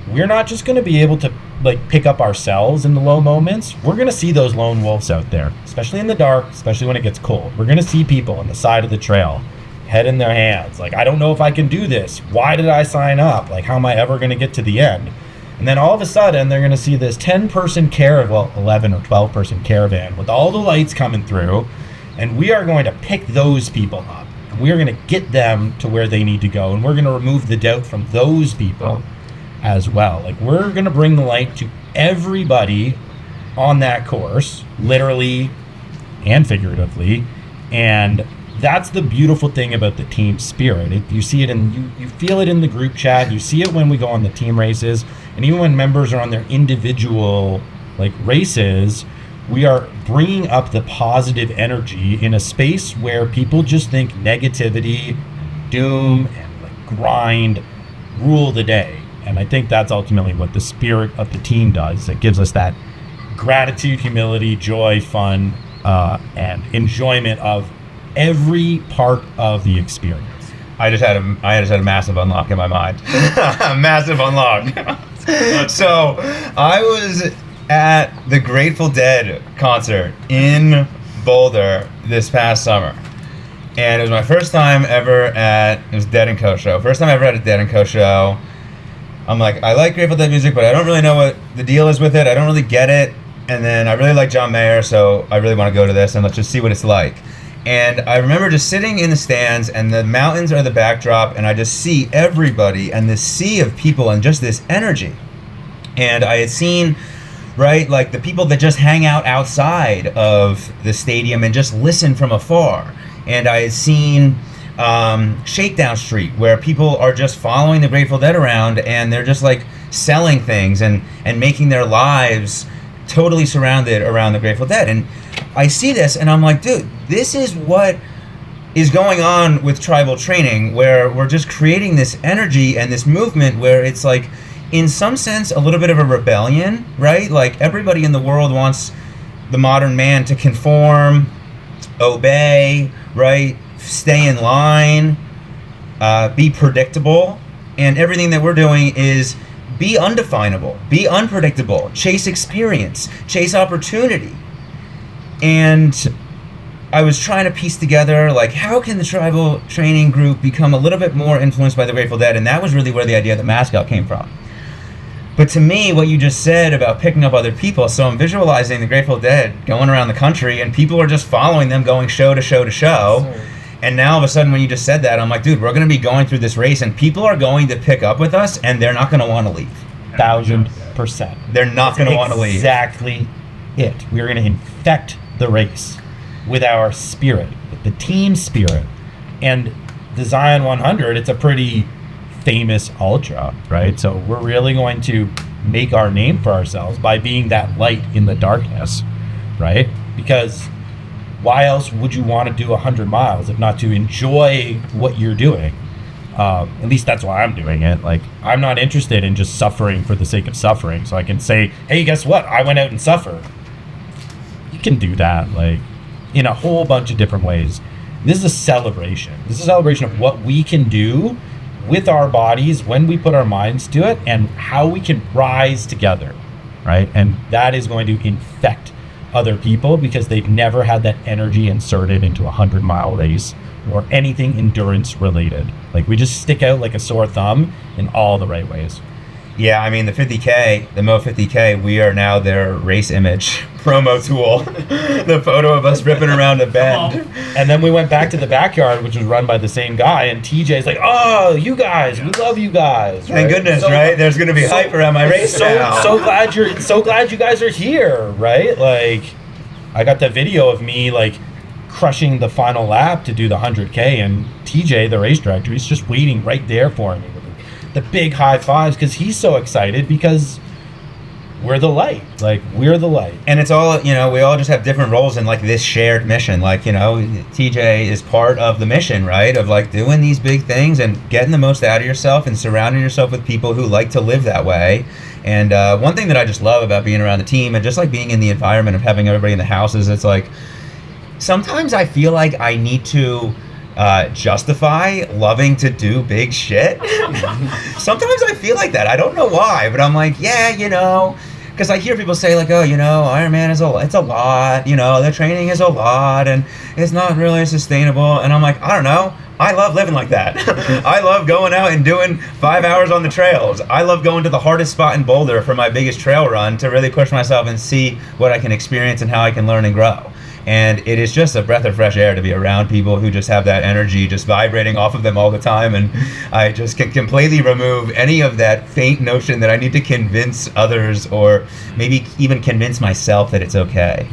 we're not just going to be able to like pick up ourselves in the low moments. We're going to see those lone wolves out there, especially in the dark, especially when it gets cold. We're going to see people on the side of the trail, head in their hands. Like, I don't know if I can do this. Why did I sign up? Like, how am I ever going to get to the end? And then all of a sudden, they're going to see this 10-person caravan, well, 11 or 12-person caravan with all the lights coming through. And we are going to pick those people up. And we are going to get them to where they need to go. And we're going to remove the doubt from those people as well. Like, we're going to bring the light to everybody on that course, literally and figuratively. And that's the beautiful thing about the team spirit. You see it you feel it in the group chat. You see it when we go on the team races, and even when members are on their individual like races, we are bringing up the positive energy in a space where people just think negativity, doom, and like grind rule the day. And I think that's ultimately what the spirit of the team does. It gives us that gratitude, humility, joy, fun, and enjoyment of every part of the experience. I just had a massive unlock in my mind. Massive unlock. So I was at the Grateful Dead concert in Boulder this past summer. And it was my first time ever it was Dead & Co show. First time ever at a Dead & Co show. I'm like, I like Grateful Dead music, but I don't really know what the deal is with it. I don't really get it. And then I really like John Mayer, so I really want to go to this and let's just see what it's like. And I remember just sitting in the stands and the mountains are the backdrop and I just see everybody and this sea of people and just this energy. And I had seen, right, like the people that just hang out outside of the stadium and just listen from afar. And I had seen Shakedown Street, where people are just following the Grateful Dead around and they're just like selling things and making their lives totally surrounded around the Grateful Dead. And I see this and I'm like, dude, this is what is going on with tribal training, where we're just creating this energy and this movement where it's like, in some sense, a little bit of a rebellion, right? Like everybody in the world wants the modern man to conform, obey, right? Stay in line, be predictable, and everything that we're doing is be undefinable, be unpredictable, chase experience, chase opportunity. And I was trying to piece together, like, how can the tribal training group become a little bit more influenced by the Grateful Dead? And that was really where the idea of the mascot came from. But to me, what you just said about picking up other people, so I'm visualizing the Grateful Dead going around the country and people are just following them, going show to show to show. And now all of a sudden when you just said that, I'm like, dude, we're going to be going through this race and people are going to pick up with us and they're not going to want to leave. 1000%. They're not going to want to leave. Exactly it. We're going to infect the race with our spirit, with the team spirit. And the Zion 100, it's a pretty famous ultra, right? So we're really going to make our name for ourselves by being that light in the darkness, right? Because why else would you want to do 100 miles if not to enjoy what you're doing? At least that's why I'm doing it. Like, I'm not interested in just suffering for the sake of suffering. So I can say, hey, guess what? I went out and suffered. You can do that, like, in a whole bunch of different ways. This is a celebration. This is a celebration of what we can do with our bodies when we put our minds to it and how we can rise together, right? And that is going to infect other people because they've never had that energy inserted into a 100-mile race or anything endurance related. Like, we just stick out like a sore thumb in all the right ways. Yeah, I mean, the 50K, the Mo 50K, we are now their race image promo tool. The photo of us ripping around a bend. And then we went back to the backyard, which was run by the same guy, and TJ's like, oh, you guys, we love you guys. Thank goodness, right? There's going to be hype around my race now. So glad you guys are here, right? Like, I got the video of me, like, crushing the final lap to do the 100K, and TJ, the race director, he's just waiting right there for me with the big high fives because he's so excited because we're the light. Like, we're the light. And it's all, we all just have different roles in like this shared mission. Like, TJ is part of the mission, right? Of like doing these big things and getting the most out of yourself and surrounding yourself with people who like to live that way. And one thing that I just love about being around the team and just like being in the environment of having everybody in the house is it's like, sometimes I feel like I need to justify loving to do big shit. Sometimes I feel like that. I don't know why, but I'm like, yeah, because I hear people say like, oh, Ironman it's a lot, the training is a lot and it's not really sustainable. And I'm like, I don't know. I love living like that. I love going out and doing 5 hours on the trails. I love going to the hardest spot in Boulder for my biggest trail run to really push myself and see what I can experience and how I can learn and grow. And it is just a breath of fresh air to be around people who just have that energy just vibrating off of them all the time. And I just can completely remove any of that faint notion that I need to convince others or maybe even convince myself that it's okay.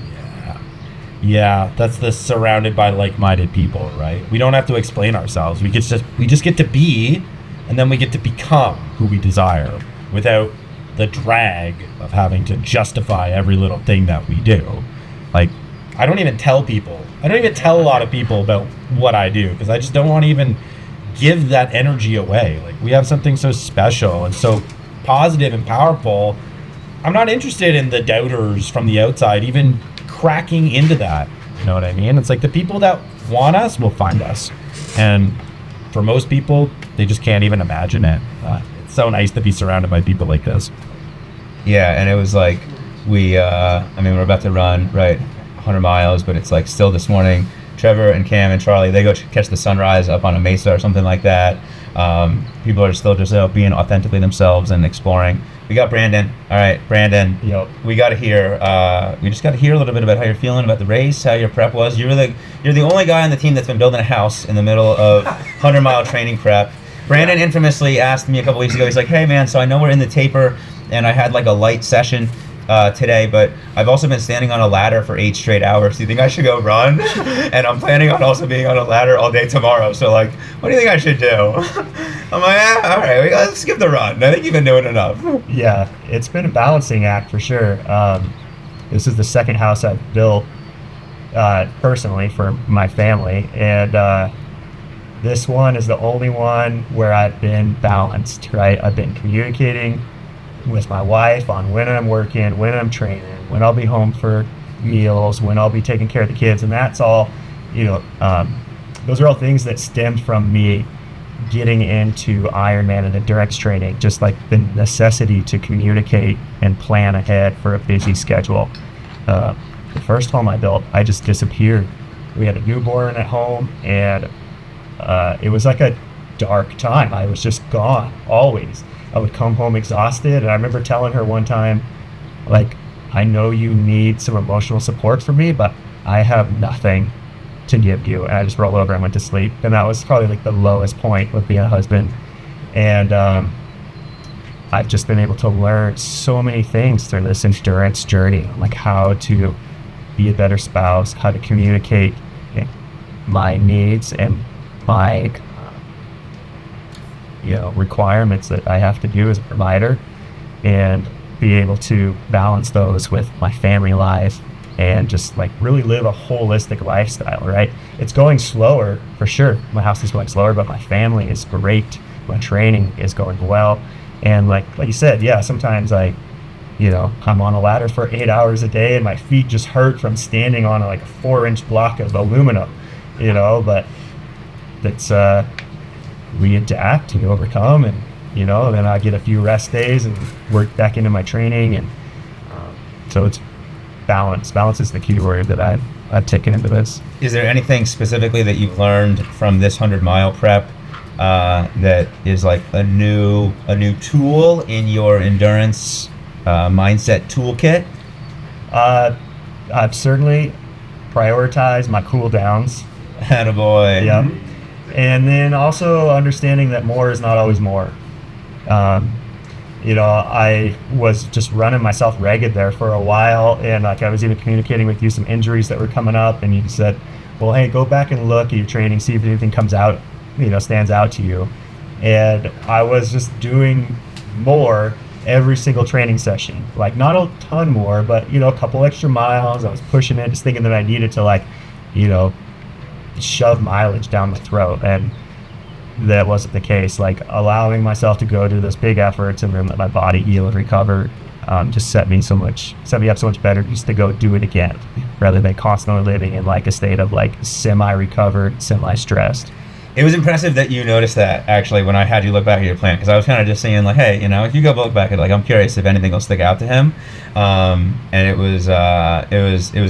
Yeah, that's the surrounded by like-minded people, right? We don't have to explain ourselves. We just get to be, and then we get to become who we desire without the drag of having to justify every little thing that we do. Like, I don't even tell a lot of people about what I do because I just don't want to even give that energy away. Like, we have something so special and so positive and powerful. I'm not interested in the doubters from the outside even cracking into that. You know what I mean? It's like the people that want us will find us. And for most people, they just can't even imagine it. It's so nice to be surrounded by people like this. Yeah, and it was like we're about to run, right, 100 miles, but it's like still this morning, Trevor and Cam and Charlie, they go catch the sunrise up on a mesa or something like that. People are still just out being authentically themselves and exploring. We got Brandon. All right, Brandon. Yep. We got to hear. We just got to hear a little bit about how you're feeling about the race, how your prep was. You're the only guy on the team that's been building a house in the middle of 100-mile training prep. Brandon infamously asked me a couple weeks ago. He's like, "Hey man, so I know we're in the taper, and I had like a light session today, but I've also been standing on a ladder for 8 straight hours. Do you think I should go run?" And I'm planning on also being on a ladder all day tomorrow. So like, what do you think I should do? I'm like, all right, let's skip the run. I think you've been doing enough. Yeah, it's been a balancing act for sure. This is the second house I've built personally for my family, and this one is the only one where I've been balanced, right? I've been communicating with my wife on when I'm working, when I'm training, when I'll be home for meals, when I'll be taking care of the kids, and that's all, those are all things that stemmed from me getting into Ironman and endurance training, just like the necessity to communicate and plan ahead for a busy schedule. The first home I built, I just disappeared. We had a newborn at home, and it was like a dark time. I was just gone, always. I would come home exhausted, and I remember telling her one time, like, I know you need some emotional support from me, but I have nothing to give you. And I just rolled over and went to sleep. And that was probably like the lowest point with being a husband. And I've just been able to learn so many things through this endurance journey, like how to be a better spouse, how to communicate my needs and my requirements that I have to do as a provider, and be able to balance those with my family life and just like really live a holistic lifestyle, right? It's going slower for sure. My house is going slower, but my family is great. My training is going well. And like you said, yeah, sometimes I'm on a ladder for 8 hours a day and my feet just hurt from standing on like a 4-inch block of aluminum, but that's, we adapt and overcome, and then I get a few rest days and work back into my training, and so it's balance. Balance is the key word that I've taken into this. Is there anything specifically that you've learned from this 100-mile prep that is like a new tool in your endurance mindset toolkit? I've certainly prioritized my cool downs. Attaboy. Yeah. And then also understanding that more is not always more. I was just running myself ragged there for a while, and like I was even communicating with you some injuries that were coming up, and you said, well, hey, go back and look at your training, see if anything comes out, stands out to you. And I was just doing more every single training session. Like not a ton more, but a couple extra miles. I was pushing it, just thinking that I needed to like, shove mileage down my throat, and that wasn't the case. Like allowing myself to go do those big efforts and then let my body heal and recover just set me up so much better just to go do it again, rather than constantly living in like a state of like semi-recovered, semi-stressed. It was impressive that you noticed that actually when I had you look back at your plan, because I was kind of just saying like, hey, if you go look back at like, I'm curious if anything will stick out to him, and it was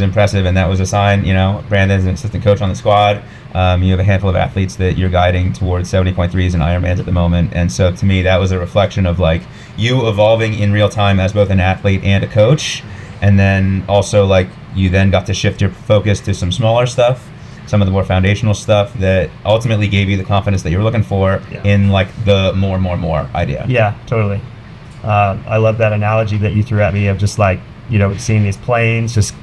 impressive, and that was a sign. Brandon's an assistant coach on the squad. You have a handful of athletes that you're guiding towards 70.3s and Ironmans at the moment, and so to me that was a reflection of like you evolving in real time as both an athlete and a coach, and then also like you then got to shift your focus to some smaller stuff, some of the more foundational stuff that ultimately gave you the confidence that you were looking for in like the more idea. Yeah, totally. I love that analogy that you threw at me of just like, seeing these planes just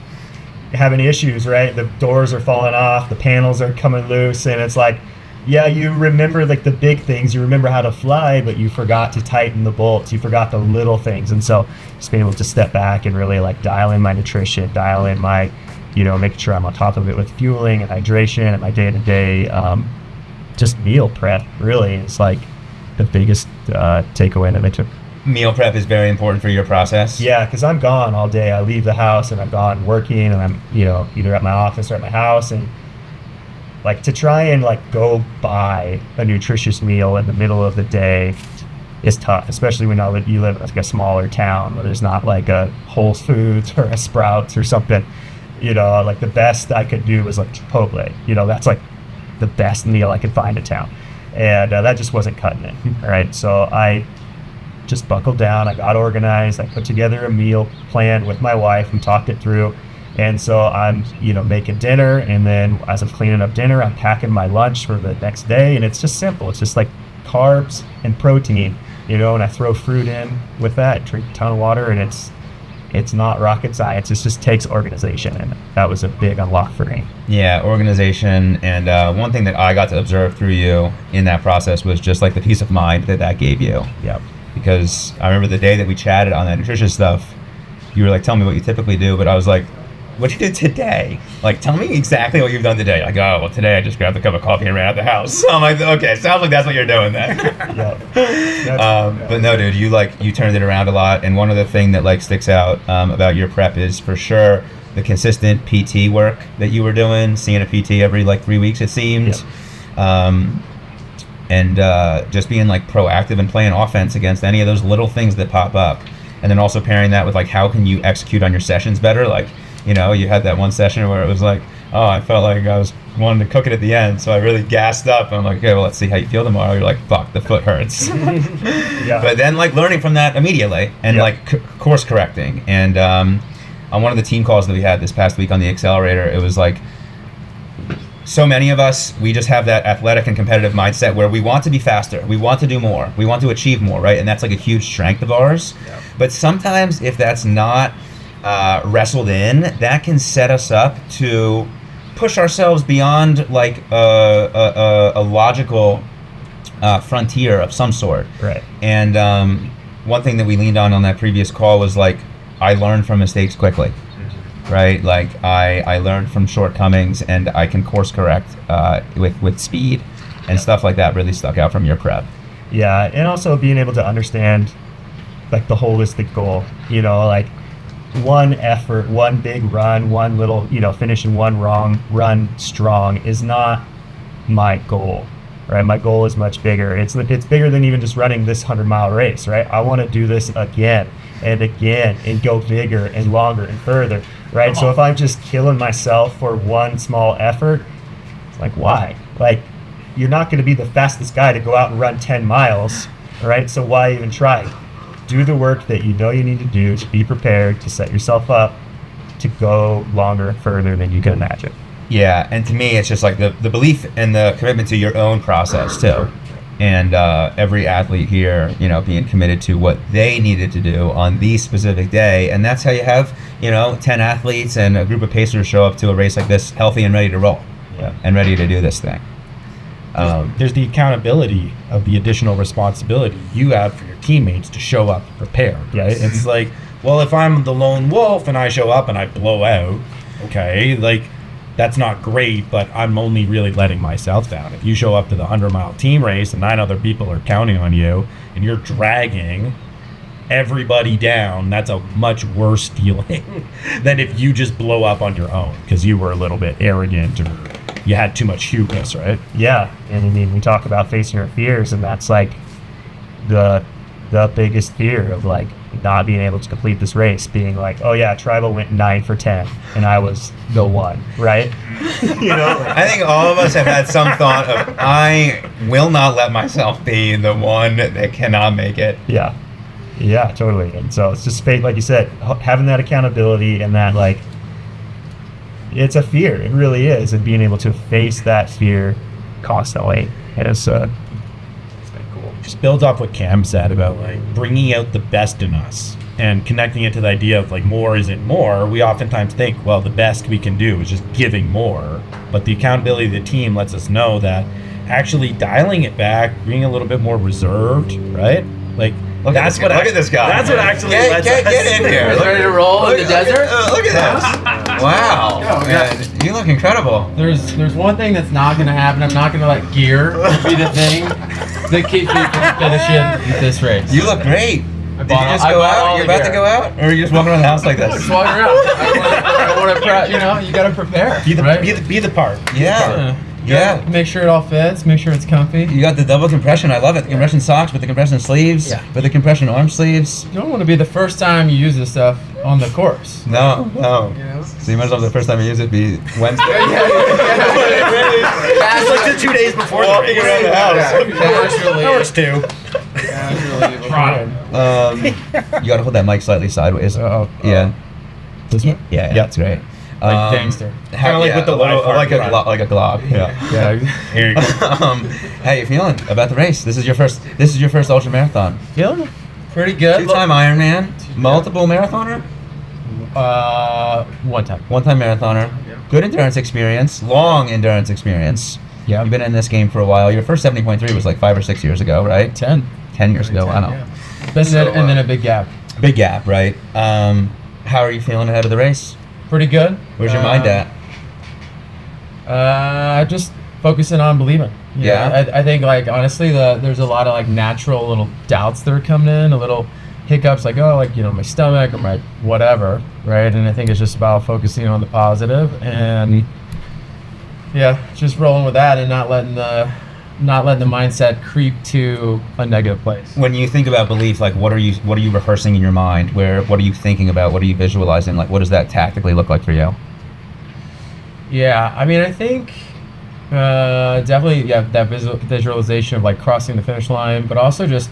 having issues, right? The doors are falling off, the panels are coming loose, and it's like, yeah, you remember like the big things, you remember how to fly, but you forgot to tighten the bolts, you forgot the little things. And so just being able to step back and really like dial in my nutrition, dial in my making sure I'm on top of it with fueling and hydration and my day-to-day just meal prep really is like the biggest takeaway that I took. Meal prep is very important for your process. Yeah, because I'm gone all day. I leave the house and I'm gone working, and I'm either at my office or at my house, and like to try and like go buy a nutritious meal in the middle of the day is tough, especially when you live in like a smaller town where there's not like a Whole Foods or a Sprouts or something. Like the best I could do was like Chipotle. That's like the best meal I could find in town, and that just wasn't cutting it. All right, so I just buckled down. I got organized. I put together a meal plan with my wife. We talked it through, and so I'm making dinner, and then as I'm cleaning up dinner, I'm packing my lunch for the next day, and it's just simple. It's just like carbs and protein, and I throw fruit in with that. Drink a ton of water, and it's not rocket science. It just takes organization, and that was a big unlock for me. Yeah, organization, and one thing that I got to observe through you in that process was just like the peace of mind that gave you. Yep. Because I remember the day that we chatted on that nutrition stuff, you were like, tell me what you typically do, but I was like, what you did today? Like, tell me exactly what you've done today. Like, oh, well, today I just grabbed a cup of coffee and ran out the house. So I'm like, okay, sounds like that's what you're doing then. But no, dude, you turned it around a lot. And one other thing that like sticks out about your prep is for sure the consistent PT work that you were doing, seeing a PT every like 3 weeks, it seemed. Yep. And just being like proactive and playing offense against any of those little things that pop up. And then also pairing that with like, how can you execute on your sessions better? Like, you had that one session where it was like, oh, I felt like I was wanting to cook it at the end, so I really gassed up. And I'm like, okay, well, let's see how you feel tomorrow. You're like, fuck, the foot hurts. Yeah. But then like learning from that immediately and like course correcting. And on one of the team calls that we had this past week on the accelerator, it was like, so many of us, we just have that athletic and competitive mindset where we want to be faster, we want to do more, we want to achieve more, right? And that's like a huge strength of ours. Yeah. But sometimes if that's not wrestled in, that can set us up to push ourselves beyond like a logical frontier of some sort. Right. And one thing that we leaned on that previous call was like, I learn from mistakes quickly. Right, like I learned from shortcomings, and I can course correct with speed, and stuff like that really stuck out from your prep. Yeah, and also being able to understand like the holistic goal. Like one effort, one big run, one little finishing one wrong run strong is not my goal. Right, my goal is much bigger. It's bigger than even just running this 100-mile race. Right, I want to do this again and again and go bigger and longer and further. Right, so if I'm just killing myself for one small effort, it's like, why? Like, you're not going to be the fastest guy to go out and run 10 miles, right? So why even try? Do the work that you need to do to be prepared to set yourself up to go longer and further than you can imagine. Yeah, and to me, it's just like the belief and the commitment to your own process too. And every athlete here, being committed to what they needed to do on the specific day. And that's how you have, 10 athletes and a group of pacers show up to a race like this healthy and ready to roll. Yeah. And ready to do this thing. There's the accountability of the additional responsibility you have for your teammates to show up prepared, right? Yes. It's like, well, if I'm the lone wolf and I show up and I blow out, okay, like that's not great, but I'm only really letting myself down. If you show up to the 100-mile team race and 9 other people are counting on you and you're dragging everybody down, that's a much worse feeling than if you just blow up on your own because you were a little bit arrogant or you had too much hubris, right? Yeah, and I mean, we talk about facing our fears, and that's like the biggest fear of like not being able to complete this race, being like, oh yeah, Tribal went 9 for 10, and I was the one, right? You know, like, I think all of us have had some thought of, I will not let myself be the one that cannot make it. yeah, totally. And so it's just like you said, having that accountability and that like, it's a fear. It really is, and being able to face that fear constantly is Just builds off what Cam said about like bringing out the best in us and connecting it to the idea of like more isn't more. We oftentimes think, well, the best we can do is just giving more, but the accountability of the team lets us know that actually dialing it back, being a little bit more reserved, right? Like Look at this guy. That's what actually get in here. He's ready to roll in the desert? Look at this. Wow. Man, you look incredible. There's one thing that's not gonna happen. I'm not gonna let gear be the thing that keeps me from finishing this race. You look great. Did you just I go bought out? all You're the about to gear. go out? Or are you just walking around the house like this? Just walking around. I want to, you know, you gotta prepare. be the right? be the part. Yeah. You gotta make sure it all fits. Make sure it's comfy. You got the double compression. I love it. The compression socks with the compression sleeves, Yeah. with the compression arm sleeves. You don't want to be the first time you use this stuff on the course. No. You know? So you might as well the first time you use it be Wednesday. It's like the 2 days before Walking around the house. Casually. That works too. You gotta hold that mic slightly sideways. Oh, Yeah. This one? Yeah, that's great. Like gangster. Kinda like with the little, Wi-Fi like a front. like a glob. Yeah. Yeah. Here you go. How you feeling about the race? This is your first ultra marathon. Feeling pretty good. Two-time Ironman, multiple marathoner, One time. one-time marathoner. Good endurance experience, long endurance experience. Yeah. You've been in this game for a while. Your first 70.3 was like 5 or 6 years ago, right? 10. 10 years ago. I don't know. And then a big gap. Big gap, right? How are you feeling ahead of the race? Pretty good. Where's your mind at? Just focusing on believing. You know, Yeah. I think like honestly, there's a lot of like natural little doubts that are coming in, a little hiccups like, oh, like, you know, my stomach or my whatever, right? And I think it's just about focusing on the positive and yeah, just rolling with that and not letting the mindset creep to a negative place. When you think about belief, like what are you rehearsing in your mind? What are you thinking about? What are you visualizing? Like what does that tactically look like for you? Yeah, I mean, I think definitely, yeah, that visualization of like crossing the finish line, but also just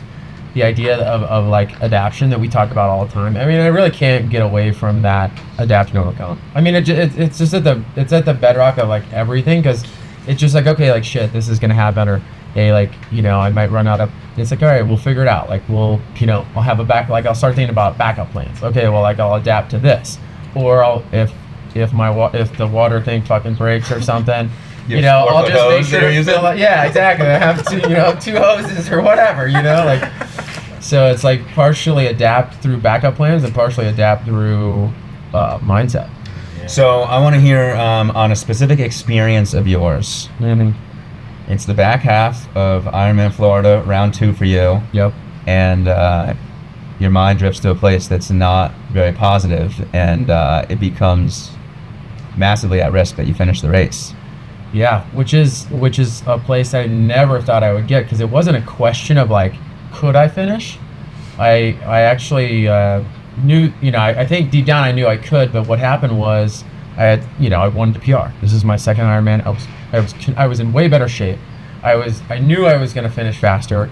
the idea of like adaptation that we talk about all the time. I mean, I really can't get away from that adapt and overcome. I mean, it's just at the bedrock of like everything, because it's just like, okay, like shit, this is gonna happen, or hey, like, you know, I might run out of. It's like, all right, we'll figure it out. Like we'll, you know, I'll have I'll start thinking about backup plans. Okay, well, like I'll adapt to this, or if the water thing fucking breaks or something, you know, I'll just make sure to fill out. Yeah, exactly. I have two hoses or whatever, you know, like. So it's like partially adapt through backup plans and partially adapt through mindset. So I want to hear on a specific experience of yours. Mm-hmm. It's the back half of Ironman Florida, round 2 for you. Yep. And your mind drifts to a place that's not very positive, and it becomes massively at risk that you finish the race. Yeah, which is a place I never thought I would get, because it wasn't a question of like, could I finish? I actually knew, you know, I think deep down I knew I could, but what happened was I wanted to PR. This is my second Ironman. I was in way better shape. I knew I was going to finish faster,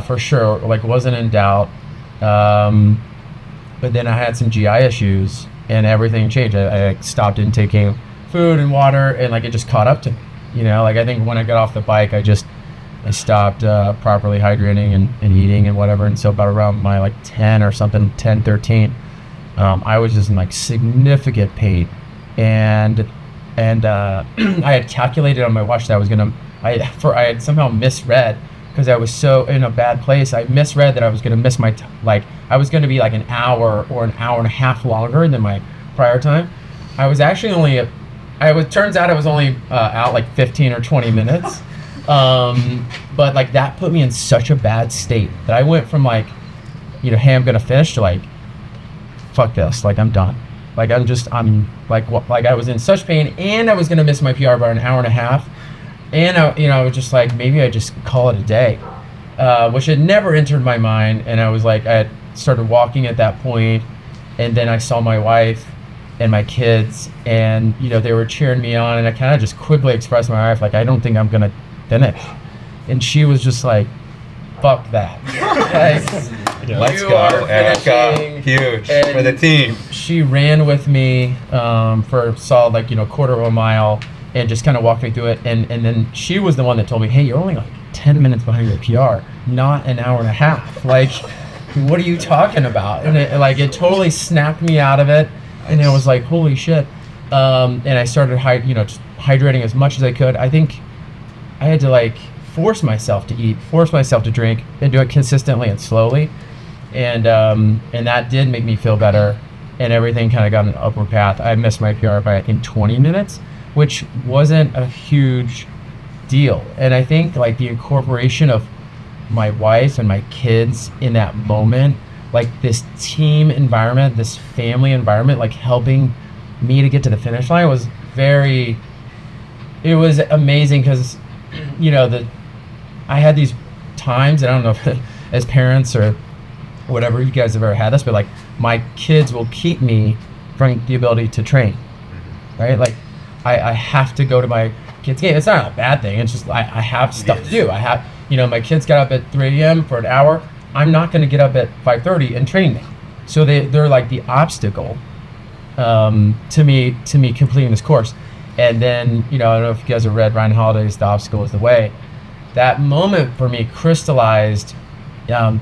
for sure. Like, wasn't in doubt. But then I had some GI issues and everything changed. I stopped intaking food and water, and like it just caught up to me. You know, like I think when I got off the bike, I stopped properly hydrating and eating and whatever. And so about around my like 10 or something, 10, 13, I was just in like significant pain. And I had calculated on my watch that I was going to I had somehow misread because I was so in a bad place. I misread that I was going to miss my I was going to be like an hour or an hour and a half longer than my prior time. I was actually only turns out I was only out like 15 or 20 minutes. But like that put me in such a bad state that I went from like, you know, hey, I'm going to finish to like, fuck this, like I'm done. Like I'm like I was in such pain and I was going to miss my PR by an hour and a half. And I was just like, maybe I just call it a day, which had never entered my mind. And I was like, I had started walking at that point, and then I saw my wife and my kids, and you know they were cheering me on, and I kind of just quickly expressed my wife like, I don't think I'm gonna finish, and she was just like, fuck that. Like, Let's you go, are Erica. finishing. Huge And for the team. She ran with me for a solid like, you know, quarter of a mile and just kind of walked me through it. And then she was the one that told me, hey, you're only like 10 minutes behind your PR, not an hour and a half. Like, what are you talking about? And it totally snapped me out of it. And I was like, holy shit. And I started just hydrating as much as I could. I think I had to like force myself to eat, force myself to drink, and do it consistently and slowly. And that did make me feel better, and everything kind of got an upward path. I missed my PR by I think 20 minutes, which wasn't a huge deal. And I think like the incorporation of my wife and my kids in that moment, like this team environment, this family environment, like helping me to get to the finish line was it was amazing because, you know, I had these times, and I don't know if as parents or whatever you guys have ever had this, but like my kids will keep me from the ability to train, right? Like I have to go to my kids' game. It's not a bad thing. It's just I have stuff to do. I have, you know, my kids got up at 3 a.m. for an hour. I'm not going to get up at 5:30 and train me. So they're like the obstacle to me completing this course. And then, you know, I don't know if you guys have read Ryan Holiday's The Obstacle is the Way. That moment for me crystallized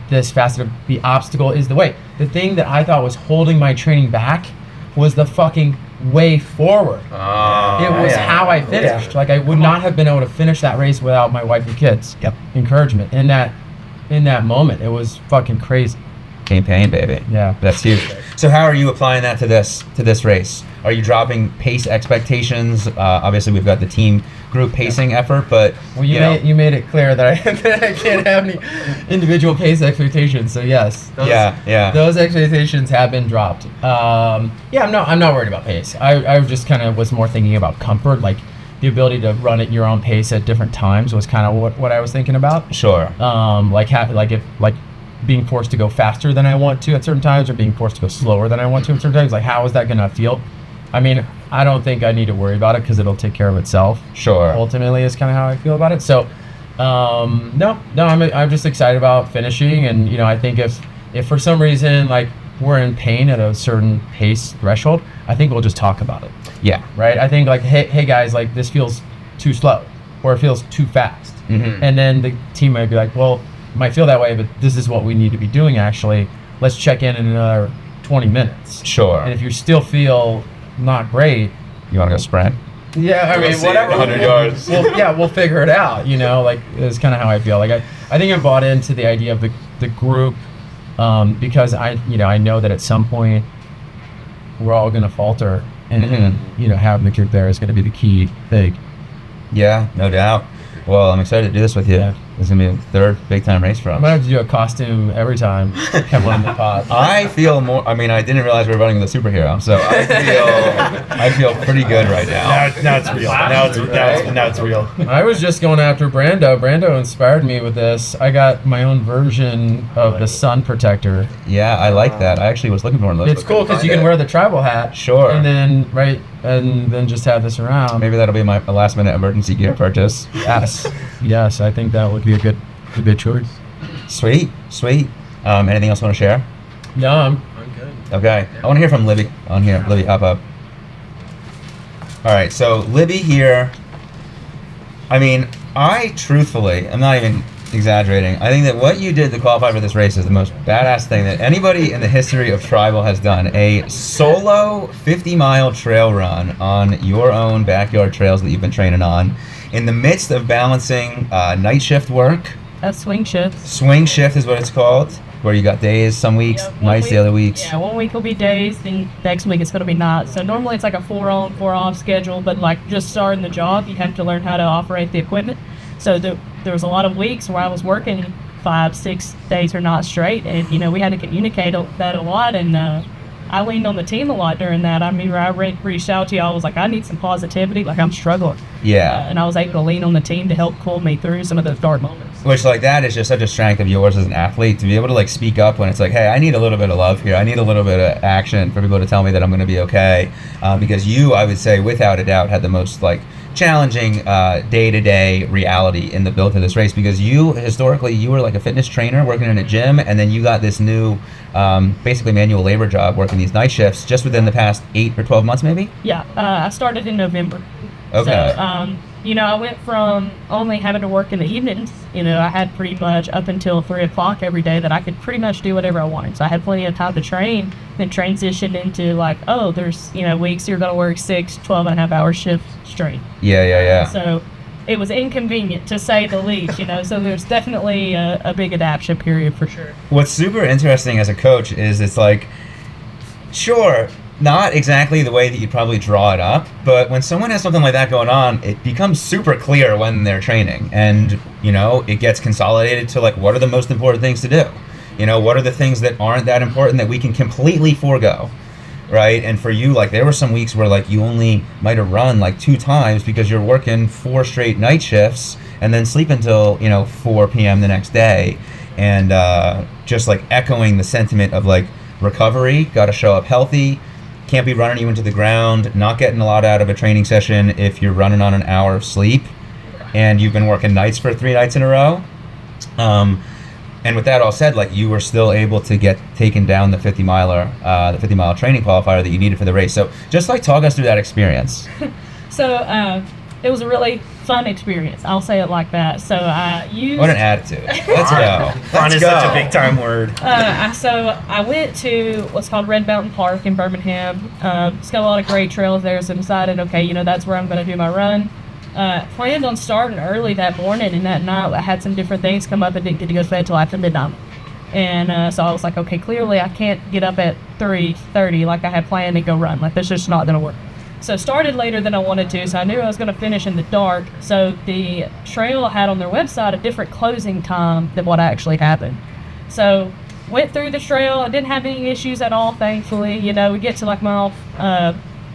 this facet of the obstacle is the way. The thing that I thought was holding my training back was the fucking way forward. It was how I finished. Like I would not have been able to finish that race without my wife and kids. Encouragement. In that moment, it was fucking crazy. Campaign, baby. Yeah. That's huge. So how are you applying that to this race? Are you dropping pace expectations? Obviously, we've got the team group pacing effort, but Well, you made it clear that I can't have any individual pace expectations. So yes, those expectations have been dropped. I'm not worried about pace. I just kind of was more thinking about comfort, like the ability to run at your own pace at different times was kind of what I was thinking about. Sure. Like being forced to go faster than I want to at certain times, or being forced to go slower than I want to at certain times. Like, how is that going to feel? I mean, I don't think I need to worry about it because it'll take care of itself. Sure. Ultimately, is kind of how I feel about it. So, I'm just excited about finishing, and you know, I think if for some reason like we're in pain at a certain pace threshold, I think we'll just talk about it. Yeah. Right. I think like, hey guys, like this feels too slow, or it feels too fast, Mm-hmm. and then the team might be like, well, it might feel that way, but this is what we need to be doing. Actually, let's check in another 20 minutes. Sure. And if you still feel not great, You want to go sprint? yeah, I mean, see, whatever. 100 yards. We'll figure it out. You know, like it's kind of how I feel. Like I think I bought into the idea of the group because I know that at some point we're all going to falter, and Mhm. you know, having the group there is going to be the key thing. Yeah, no doubt. Well, I'm excited to do this with you. Yeah. This is going to be a third big time race for I us. might have to do a costume every time come on the pod. I feel more. I mean, I didn't realize we were running with a superhero, so I feel pretty good right now. Now it's real. Now it's real. I was just going after Brando. Brando inspired me with this. I got my own version of the sun protector. Yeah, I like that. I actually was looking for one of those. It's cool because you can wear the tribal hat. Sure. And then just have this around. Maybe that'll be my last minute emergency gear purchase. Yes, I think that would be a good choice. Sweet. Anything else you want to share? No, I'm good. Okay. I want to hear from Libby on here. Libby, hop up. All right. So Libby here. I mean, I'm not even exaggerating. I think that what you did to qualify for this race is the most badass thing that anybody in the history of Tribal has done. A solo 50-mile trail run on your own backyard trails that you've been training on in the midst of balancing night shift work. That's swing shift. Swing shift is what it's called, where you got days some weeks, Yeah, one nights the week- other weeks. Yeah, one week will be days, then next week it's going to be nights. So normally it's like a 4 on, 4 off schedule, but like just starting the job, you have to learn how to operate the equipment. So there was a lot of weeks where I was working 5, 6 days or not straight, and we had to communicate that a lot, and I leaned on the team a lot during that. I mean, I reached out to y'all, I was like, I need some positivity, like I'm struggling. Yeah. And I was able to lean on the team to help pull me through some of those dark moments. Which, like, that is just such a strength of yours as an athlete, to be able to, like, speak up when it's like, hey, I need a little bit of love here. I need a little bit of action for people to tell me that I'm going to be okay. Because you, I would say, without a doubt, had the most, like, challenging day-to-day reality in the build to this race, because you, historically, you were like a fitness trainer working in a gym, and then you got this new, basically manual labor job working these night shifts just within the past 8 or 12 months, maybe? Yeah, I started in November. Okay. So, I went from only having to work in the evenings. I had pretty much up until 3 o'clock every day that I could pretty much do whatever I wanted. So I had plenty of time to train, then transitioned into like, oh, there's, weeks you're going to work 6, 12 and a half hour shifts straight. Yeah. So it was inconvenient to say the least, so there's definitely a big adaptation period for sure. What's super interesting as a coach is it's like, sure, not exactly the way that you'd probably draw it up, but when someone has something like that going on, it becomes super clear when they're training, and it gets consolidated to like, what are the most important things to do? What are the things that aren't that important that we can completely forego, right? And for you, like, there were some weeks where like you only might have run like 2 times because you're working 4 straight night shifts and then sleep until 4 p.m. the next day, and just like echoing the sentiment of like, recovery, got to show up healthy. Can't be running you into the ground, not getting a lot out of a training session if you're running on an hour of sleep and you've been working nights for 3 nights in a row. And with that all said, like, you were still able to get taken down the 50 mile training qualifier that you needed for the race. So just like talk us through that experience. So it was a really fun experience. I'll say it like that. So I used... What an attitude. Let's go. Fun Let's is go. such a big time word. So I went to what's called Red Mountain Park in Birmingham. It's got a lot of great trails there, so decided, okay, that's where I'm going to do my run. Planned on starting early that morning, and that night I had some different things come up and didn't get to go to bed until after midnight. And so I was like, okay, clearly I can't get up at 3:30 like I had planned to go run. Like, that's just not going to work. So started later than I wanted to, so I knew I was going to finish in the dark. So the trail had on their website a different closing time than what actually happened. So went through the trail. I didn't have any issues at all, thankfully. We get to like mile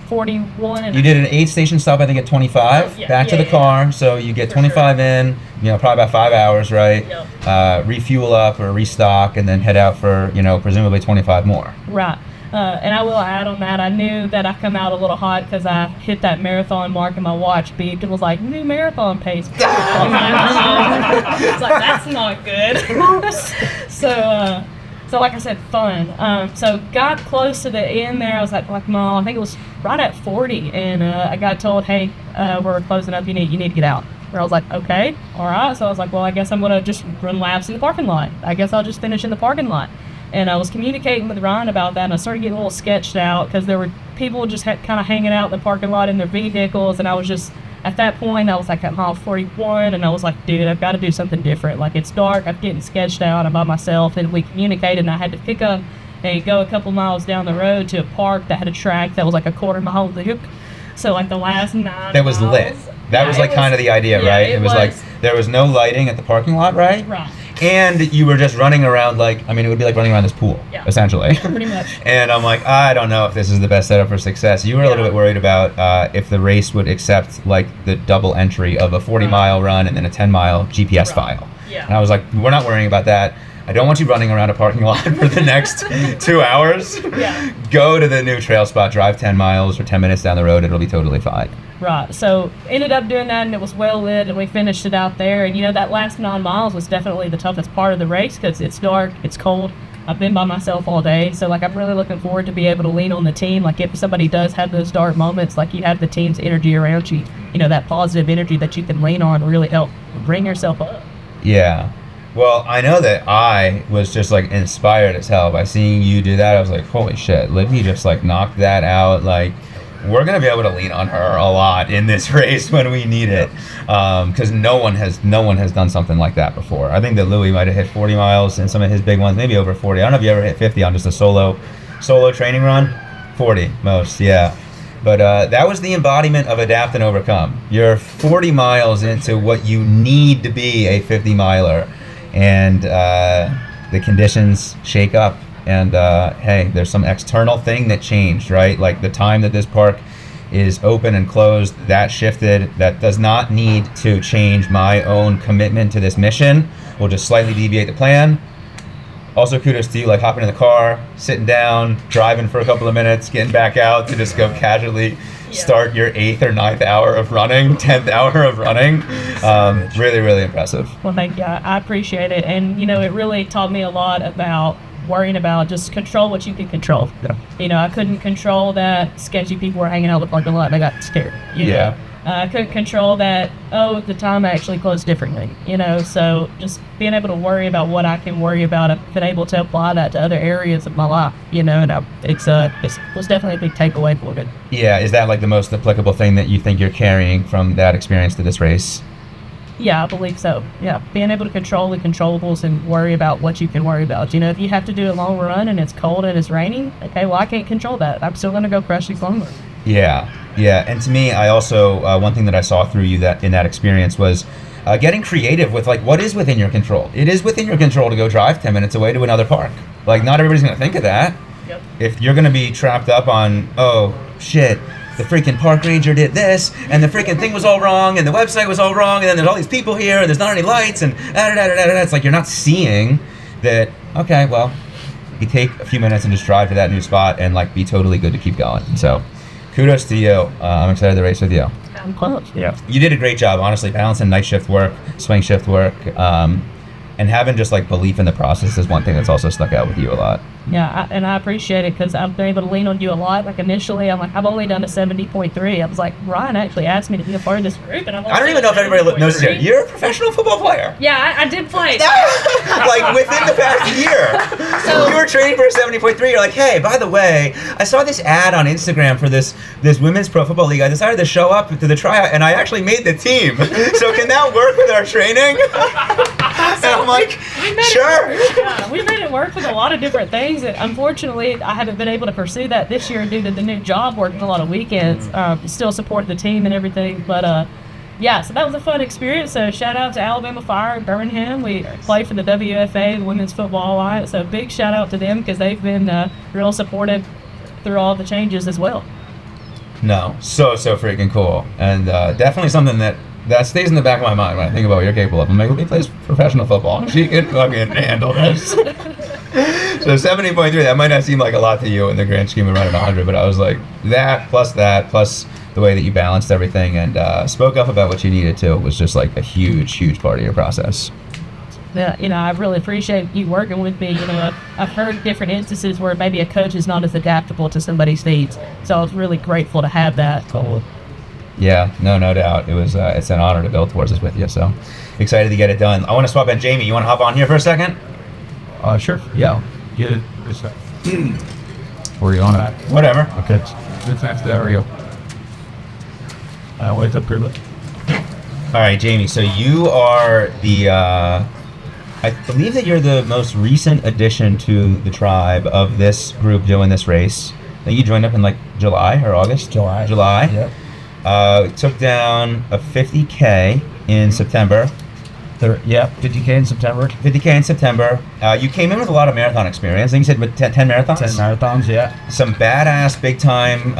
41. And You did an 8-station stop, I think, at 25, Yeah, back to the yeah. car. So you get For 25 in, probably about 5 hours, right? Yep. Refuel up or restock, and then head out for, presumably 25 more. Right. And I will add on that, I knew that I come out a little hot because I hit that marathon mark and my watch beeped and was like, new marathon pace. It's like, that's not good. So like I said, fun. So got close to the end there. I was at like mile, I think it was right at 40, and I got told, hey, we're closing up. You need to get out. Where I was like, okay, all right. So I was like, well, I guess I'm gonna just run laps in the parking lot. I guess I'll just finish in the parking lot. And I was communicating with Ryan about that, and I started getting a little sketched out because there were people just kind of hanging out in the parking lot in their vehicles, and I was just, at that point, I was like at mile 41, and I was like, dude, I've got to do something different. Like, it's dark, I'm getting sketched out, I'm by myself, and we communicated, and I had to pick up and go a couple miles down the road to a park that had a track that was like a quarter mile loop. So like the last 9 That was miles, lit. That was like kind of the idea, yeah, right? it was like, there was no lighting at the parking lot, right? Right. And you were just running around like, I mean, it would be like running around this pool, Yeah. essentially. Pretty much. And I'm like, I don't know if this is the best setup for success. You were a little Yeah. bit worried about if the race would accept like the double entry of a 40-mile run and then a 10-mile GPS Right. file. Yeah. And I was like, we're not worrying about that. I don't want you running around a parking lot for the next 2 hours. Yeah. Go to the new trail spot, drive 10 miles or 10 minutes down the road. It'll be totally fine. Right. So ended up doing that, and it was well lit, and we finished it out there. And that last 9 miles was definitely the toughest part of the race because it's dark, it's cold. I've been by myself all day, so like I'm really looking forward to be able to lean on the team. Like if somebody does have those dark moments, like you have the team's energy around you. That positive energy that you can lean on to really help bring yourself up. Yeah. Well, I know that I was just like inspired as hell by seeing you do that. I was like, holy shit, Livy just like knocked that out like we're going to be able to lean on her a lot in this race when we need it, because no one has done something like that before. I think that Louis might have hit 40 miles in some of his big ones, maybe over 40. I don't know if you ever hit 50 on just a solo training run. 40 most, yeah. But that was the embodiment of adapt and overcome. You're 40 miles into what you need to be a 50 miler, and the conditions shake up. And hey, there's some external thing that changed, right? Like the time that this park is open and closed, that shifted. That does not need to change my own commitment to this mission. We'll just slightly deviate the plan. Also, kudos to you, like hopping in the car, sitting down, driving for a couple of minutes, getting back out to just go casually start your 8th or 9th hour of running, 10th hour of running. Really, really impressive. Well, thank you. I appreciate it. And, it really taught me a lot about worrying about just control what you can control. Yeah. I couldn't control that sketchy people were hanging out in the parking lot and I got scared. Yeah. I couldn't control that, the time actually closed differently, so just being able to worry about what I can worry about, I've been able to apply that to other areas of my life, and it was definitely a big takeaway for it. Yeah, is that like the most applicable thing that you think you're carrying from that experience to this race? Yeah, I believe so. Yeah, being able to control the controllables and worry about what you can worry about. If you have to do a long run and it's cold and it's raining, okay, well, I can't control that. I'm still going to go crush these long runs. Yeah. And to me, I also, one thing that I saw through you that in that experience was getting creative with like what is within your control. It is within your control to go drive 10 minutes away to another park. Like not everybody's going to think of that. Yep. If you're going to be trapped up on, oh shit, the freaking park ranger did this, and the freaking thing was all wrong, and the website was all wrong, and then there's all these people here, and there's not any lights, and it's like you're not seeing that, okay, well, you take a few minutes and just drive to that new spot and like be totally good to keep going. So kudos to you. I'm excited to race with you. I'm close. Yeah. You did a great job, honestly, balancing night shift work, swing shift work, and having just like belief in the process is one thing that's also stuck out with you a lot. Yeah, and I appreciate it because I've been able to lean on you a lot. Like initially, I'm like, I've only done a 70.3. I was like, Ryan actually asked me to be a part of this group, and I don't even know if everybody knows this yet. You're a professional football player. Yeah, I did play. Like within the past year. So you were training for a 70.3. You're like, hey, by the way, I saw this ad on Instagram for this women's pro football league. I decided to show up to the tryout, and I actually made the team. So can that work with our training? And I'm like, sure. We made it work with a lot of different things. And unfortunately, I haven't been able to pursue that this year due to the new job, working a lot of weekends. Still support the team and everything, but yeah, so that was a fun experience. So shout out to Alabama Fire in Birmingham. We play for the WFA, the Women's Football Alliance. So big shout out to them because they've been real supportive through all the changes as well. No, so freaking cool, and definitely something that stays in the back of my mind when I think about what you're capable of. Maybe plays professional football. She can fucking handle this. So 70.3, that might not seem like a lot to you in the grand scheme of running 100, but I was like, that, plus the way that you balanced everything and spoke up about what you needed to was just like a huge part of your process. Yeah, I really appreciate you working with me. I've heard different instances where maybe a coach is not as adaptable to somebody's needs, so I was really grateful to have that. Yeah, no doubt. It was it's an honor to build towards this with you, so excited to get it done. I want to swap in Jamie. You want to hop on here for a second? Sure. Yeah. Get it. Where are you on at? Whatever. Okay. There we go. Wait up here. All right, Jamie. So you are the, I believe that you're the most recent addition to the tribe of this group doing this race. I think you joined up in like July or August? July. Yep. Took down a 50K in September. 50K in September. 50K in September. You came in with a lot of marathon experience. I think you said 10 marathons? 10 marathons, yeah. Some badass big time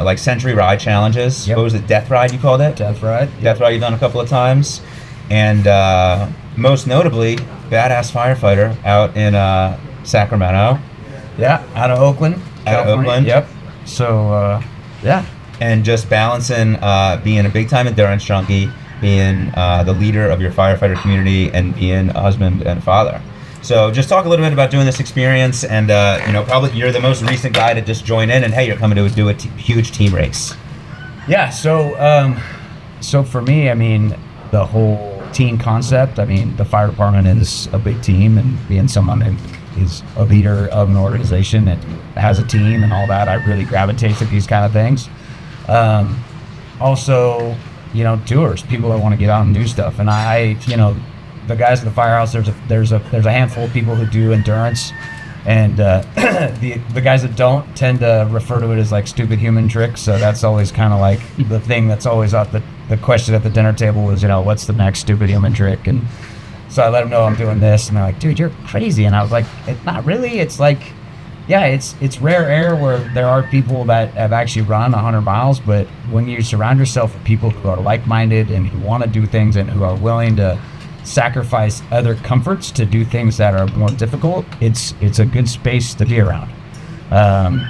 like century ride challenges. Yep. What was it, Death Ride you called it? Death Ride. Death Ride you've done a couple of times. And most notably, badass firefighter out in Sacramento. Yeah, out of Oakland. Yep. So, yeah. And just balancing being a big time endurance junkie, being the leader of your firefighter community, and being a husband and a father. So just talk a little bit about doing this experience, and probably you're the most recent guy to just join in, and hey, you're coming to do a huge team race. Yeah. So for me, I mean, the whole team concept. I mean, the fire department is a big team, and being someone who is a leader of an organization that has a team and all that, I really gravitate to these kind of things. Also, you know, tours, people that want to get out and do stuff. And I, you know, the guys at the firehouse, there's a handful of people who do endurance, and the guys that don't tend to refer to it as like stupid human tricks. So that's always kind of like the thing that's always up. The question at the dinner table is, you know, what's the next stupid human trick? And so I let them know I'm doing this, and they're like, dude, you're crazy. And I was like, it's not really. It's like, yeah, it's rare air where there are people that have actually run 100 miles, but when you surround yourself with people who are like-minded and who want to do things and who are willing to sacrifice other comforts to do things that are more difficult, it's a good space to be around. And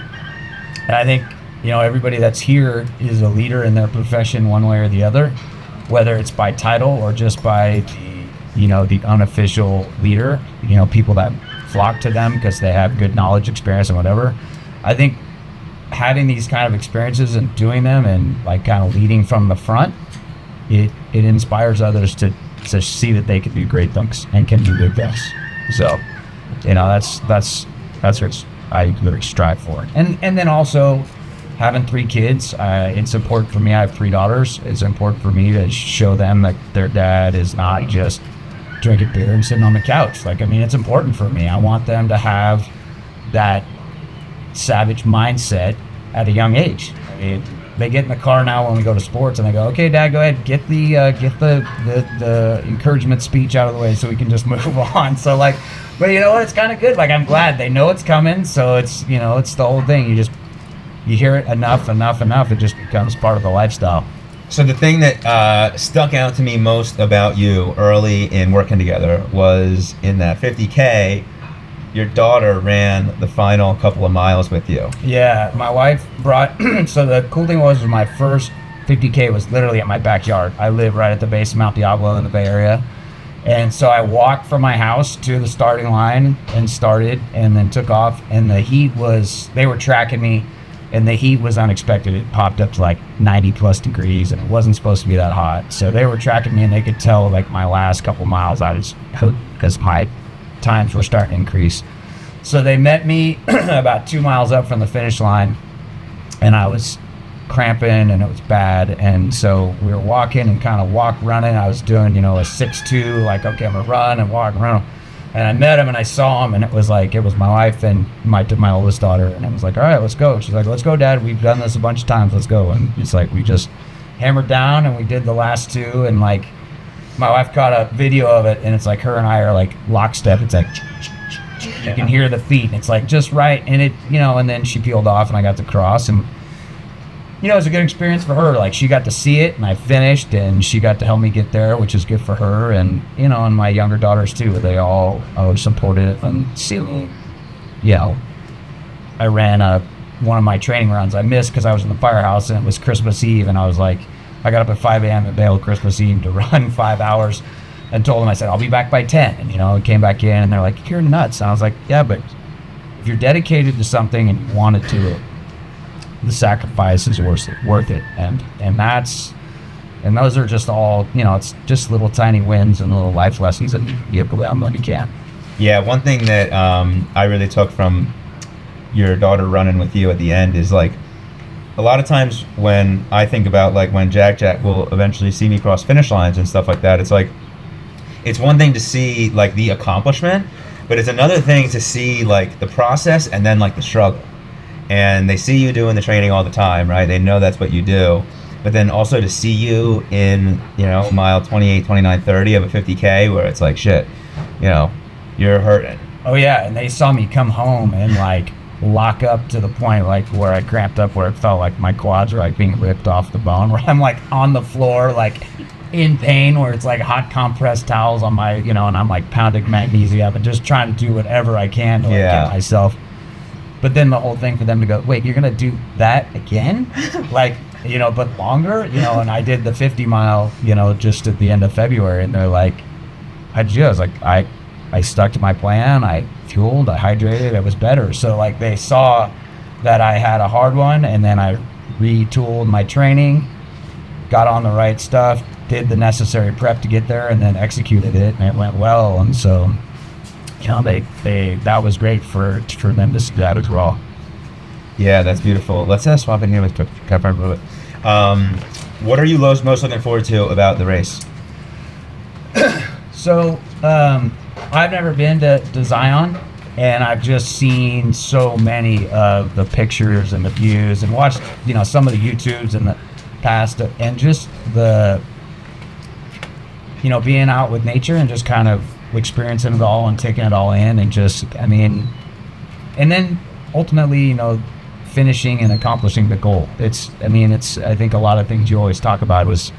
I think, you know, everybody that's here is a leader in their profession one way or the other, whether it's by title or just by the unofficial leader, you know, people that flock to them because they have good knowledge, experience, and whatever. I think having these kind of experiences and doing them and like kind of leading from the front, it inspires others to see that they can do great things and can do good things. So, you know, that's what I really strive for. And then also having 3 kids, it's important for me. I have 3 daughters. It's important for me to show them that their dad is not just drinking beer and sitting on the couch. Like, I mean, it's important for me. I want them to have that savage mindset at a young age. I mean, they get in the car now when we go to sports, and they go, "Okay, Dad, go ahead, get the encouragement speech out of the way, so we can just move on." So like, but you know what? It's kind of good. Like, I'm glad they know it's coming. So it's, you know, it's the whole thing. You hear it enough, it just becomes part of the lifestyle. So the thing that stuck out to me most about you early in working together was in that 50K, your daughter ran the final couple of miles with you. Yeah, my wife brought, so the cool thing was my first 50K was literally at my backyard. I live right at the base of Mount Diablo in the Bay Area. And so I walked from my house to the starting line and started, and then took off, and the heat was, they were tracking me, and the heat was unexpected. It popped up to like 90 plus degrees, and it wasn't supposed to be that hot. So they were tracking me, and they could tell like my last couple miles I was hurt because my times were starting to increase. So they met me about 2 miles up from the finish line, and I was cramping and it was bad. And so we were walking and kind of running. I was doing, you know, a 6-2, like, okay, I'm gonna run and walk around. And I met him and I saw him, and it was my wife and my oldest daughter, and I was like, all right, let's go. She's like, let's go, Dad. We've done this a bunch of times. Let's go. And it's like, we just hammered down and we did the last 2, and like my wife caught a video of it, and it's like her and I are like lockstep. It's like, you can hear the feet, and it's like just right. And it, you know, and then she peeled off and I got to cross, and you know, it was a good experience for her. Like, she got to see it, and I finished, and she got to help me get there, which is good for her. And, you know, and my younger daughters too, they all supported it. And see, you know, I ran one of my training runs. I missed because I was in the firehouse, and it was Christmas Eve, and I was like, I got up at 5 a.m. at Vail Christmas Eve to run 5 hours, and told them, I said, I'll be back by 10. And, you know, I came back in, and they're like, you're nuts. And I was like, yeah, but if you're dedicated to something and you want to do it, the sacrifice is worth it. And those are just all, you know, it's just little tiny wins and little life lessons that you give them when you can. Yeah, one thing that I really took from your daughter running with you at the end is like, a lot of times when I think about like when Jack will eventually see me cross finish lines and stuff like that, it's like, it's one thing to see like the accomplishment, but it's another thing to see like the process and then like the struggle. And they see you doing the training all the time, right? They know that's what you do. But then also to see you in, you know, mile 28, 29, 30 of a 50K where it's like, shit, you know, you're hurting. Oh yeah, and they saw me come home and like lock up to the point like where I cramped up, where it felt like my quads were like being ripped off the bone, where I'm like on the floor like in pain, where it's like hot compressed towels on my, you know, and I'm like pounding magnesium and just trying to do whatever I can to like, get myself. But then the whole thing for them to go, wait, you're gonna do that again? Like, you know, but longer, you know. And I did the 50 mile, you know, just at the end of February, and they're like, how'd you do? I was like, I stuck to my plan, I fueled, I hydrated, it was better. So like they saw that I had a hard one, and then I retooled my training, got on the right stuff, did the necessary prep to get there, and then executed it, and it went well. And so, you know, they that was great for them to see that as well. Yeah, that's beautiful. Let's swap in here with Kevin. What are you most looking forward to about the race? So, I've never been to Zion, and I've just seen so many of the pictures and the views, and watched, some of the YouTubes in the past, and just the, being out with nature and just kind of experiencing it all and taking it all in, and just, and then ultimately, finishing and accomplishing the goal. I think a lot of things you always talk about was,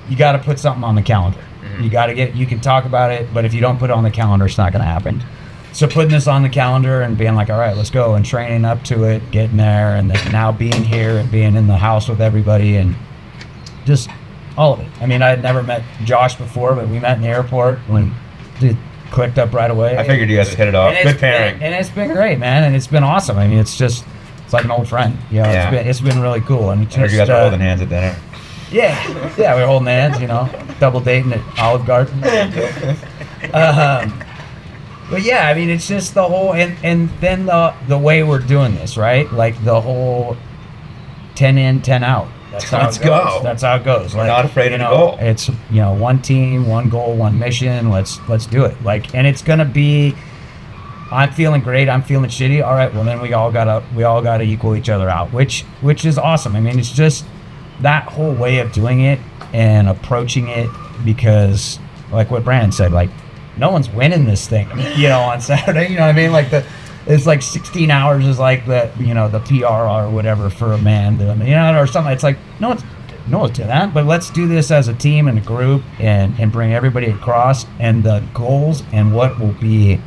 you got to put something on the calendar. You can talk about it, but if you don't put it on the calendar, it's not going to happen. So putting this on the calendar and being like, all right, let's go, and training up to it, getting there, and then now being here and being in the house with everybody, and just all of it. I had never met Josh before, but we met in the airport when it clicked up right away. I figured you guys hit it off. Good pairing. And it's been great, man, and it's been awesome. It's like an old friend. Yeah. It's been really cool. And I heard you guys were holding hands at dinner. Yeah, we were holding hands, double dating at Olive Garden. But yeah, it's just the whole, and then the way we're doing this, right? Like the whole 10 in, 10 out. Let's go. That's how it goes. We're not afraid of the goal. It's one team, one goal, one mission. Let's do it. And it's gonna be. I'm feeling great. I'm feeling shitty. All right. Well, then we all gotta equal each other out, which is awesome. It's just that whole way of doing it and approaching it, because like what Brandon said, like no one's winning this thing, on Saturday. It's like 16 hours is like the PR or whatever for a man, or something. It's like no one's doing that, but let's do this as a team and a group and bring everybody across, and the goals and what will be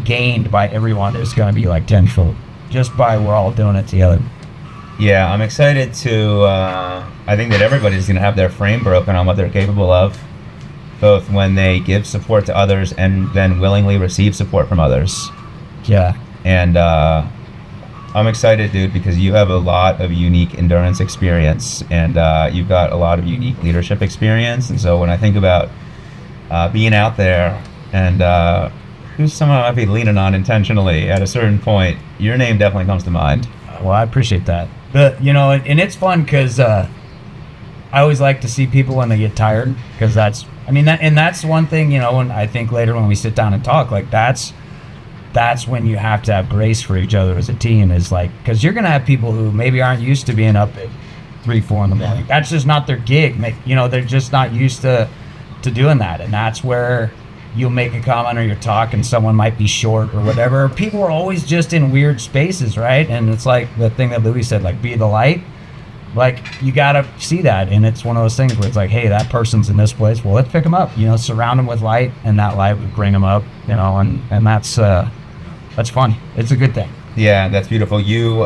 gained by everyone is going to be like tenfold just by we're all doing it together. Yeah, I'm excited to. I think that everybody's going to have their frame broken on what they're capable of, both when they give support to others and then willingly receive support from others. Yeah. And I'm excited, dude, because you have a lot of unique endurance experience, and you've got a lot of unique leadership experience. And so when I think about being out there and who's someone I might be leaning on intentionally at a certain point, your name definitely comes to mind. Well, I appreciate that. But, and it's fun because I always like to see people when they get tired, because that's one thing, when I think later when we sit down and talk, like that's when you have to have grace for each other as a team, is like, because you're going to have people who maybe aren't used to being up at 3-4 in the morning. That's just not their gig. They're just not used to doing that. And that's where you'll make a comment or you talk and someone might be short or whatever. People are always just in weird spaces, right? And it's like the thing that Louis said, like, be the light. Like, you gotta see that, and it's one of those things where it's like, hey, that person's in this place, well, let's pick them up, surround them with light, and that light would bring them up, and that's fun. It's a good thing. Yeah, that's beautiful. You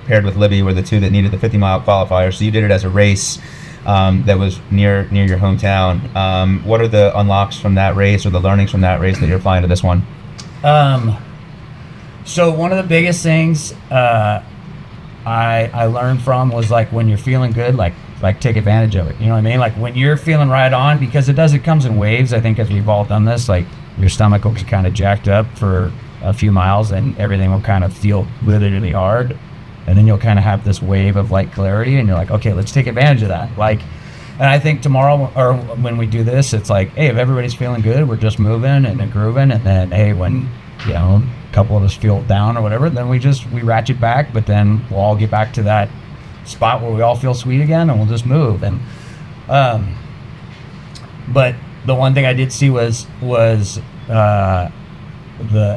paired with Libby were the two that needed the 50-mile qualifier, so you did it as a race that was near your hometown. What are the unlocks from that race or the learnings from that race that you're applying to this one? So one of the biggest things I learned from was, like, when you're feeling good, like take advantage of it. You know what I mean? Like when you're feeling right on, because it comes in waves. I think as we've all done this, like your stomach will get kind of jacked up for a few miles and everything will kind of feel really, really hard. And then you'll kind of have this wave of like clarity and you're like, okay, let's take advantage of that. Like, and I think tomorrow or when we do this, it's like, hey, if everybody's feeling good, we're just moving and grooving. And then, hey, when, a couple of us feel down or whatever, then we ratchet back, but then we'll all get back to that spot where we all feel sweet again and we'll just move. And, but the one thing I did see was the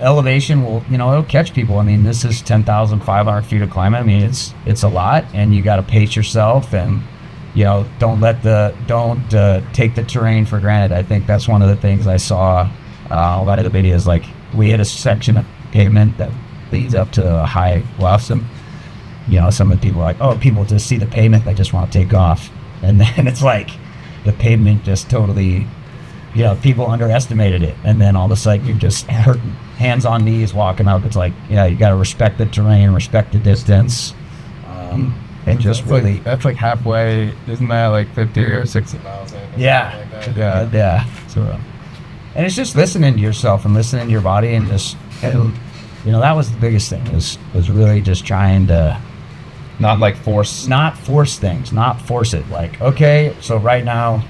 elevation will, it'll catch people. I mean, this is 10,500 feet of climbing. I mean, it's a lot, and you got to pace yourself, and don't take the terrain for granted. I think that's one of the things I saw a lot of the videos. Like, we hit a section of pavement that leads up to a high bluff. Some of the people are like, oh, people just see the pavement, they just want to take off, and then it's like the pavement just totally. People underestimated it, and then all of a sudden you're just hurting, hands on knees walking up. It's like, you got to respect the terrain, respect the distance, and just that's really. That's like halfway, isn't that like 50 or 60 miles in? Yeah, Like that? yeah. So, and it's just listening to yourself and listening to your body, and just, that was the biggest thing. Was really just trying to Not like force. Not force things, not force it. Like, okay, so right now,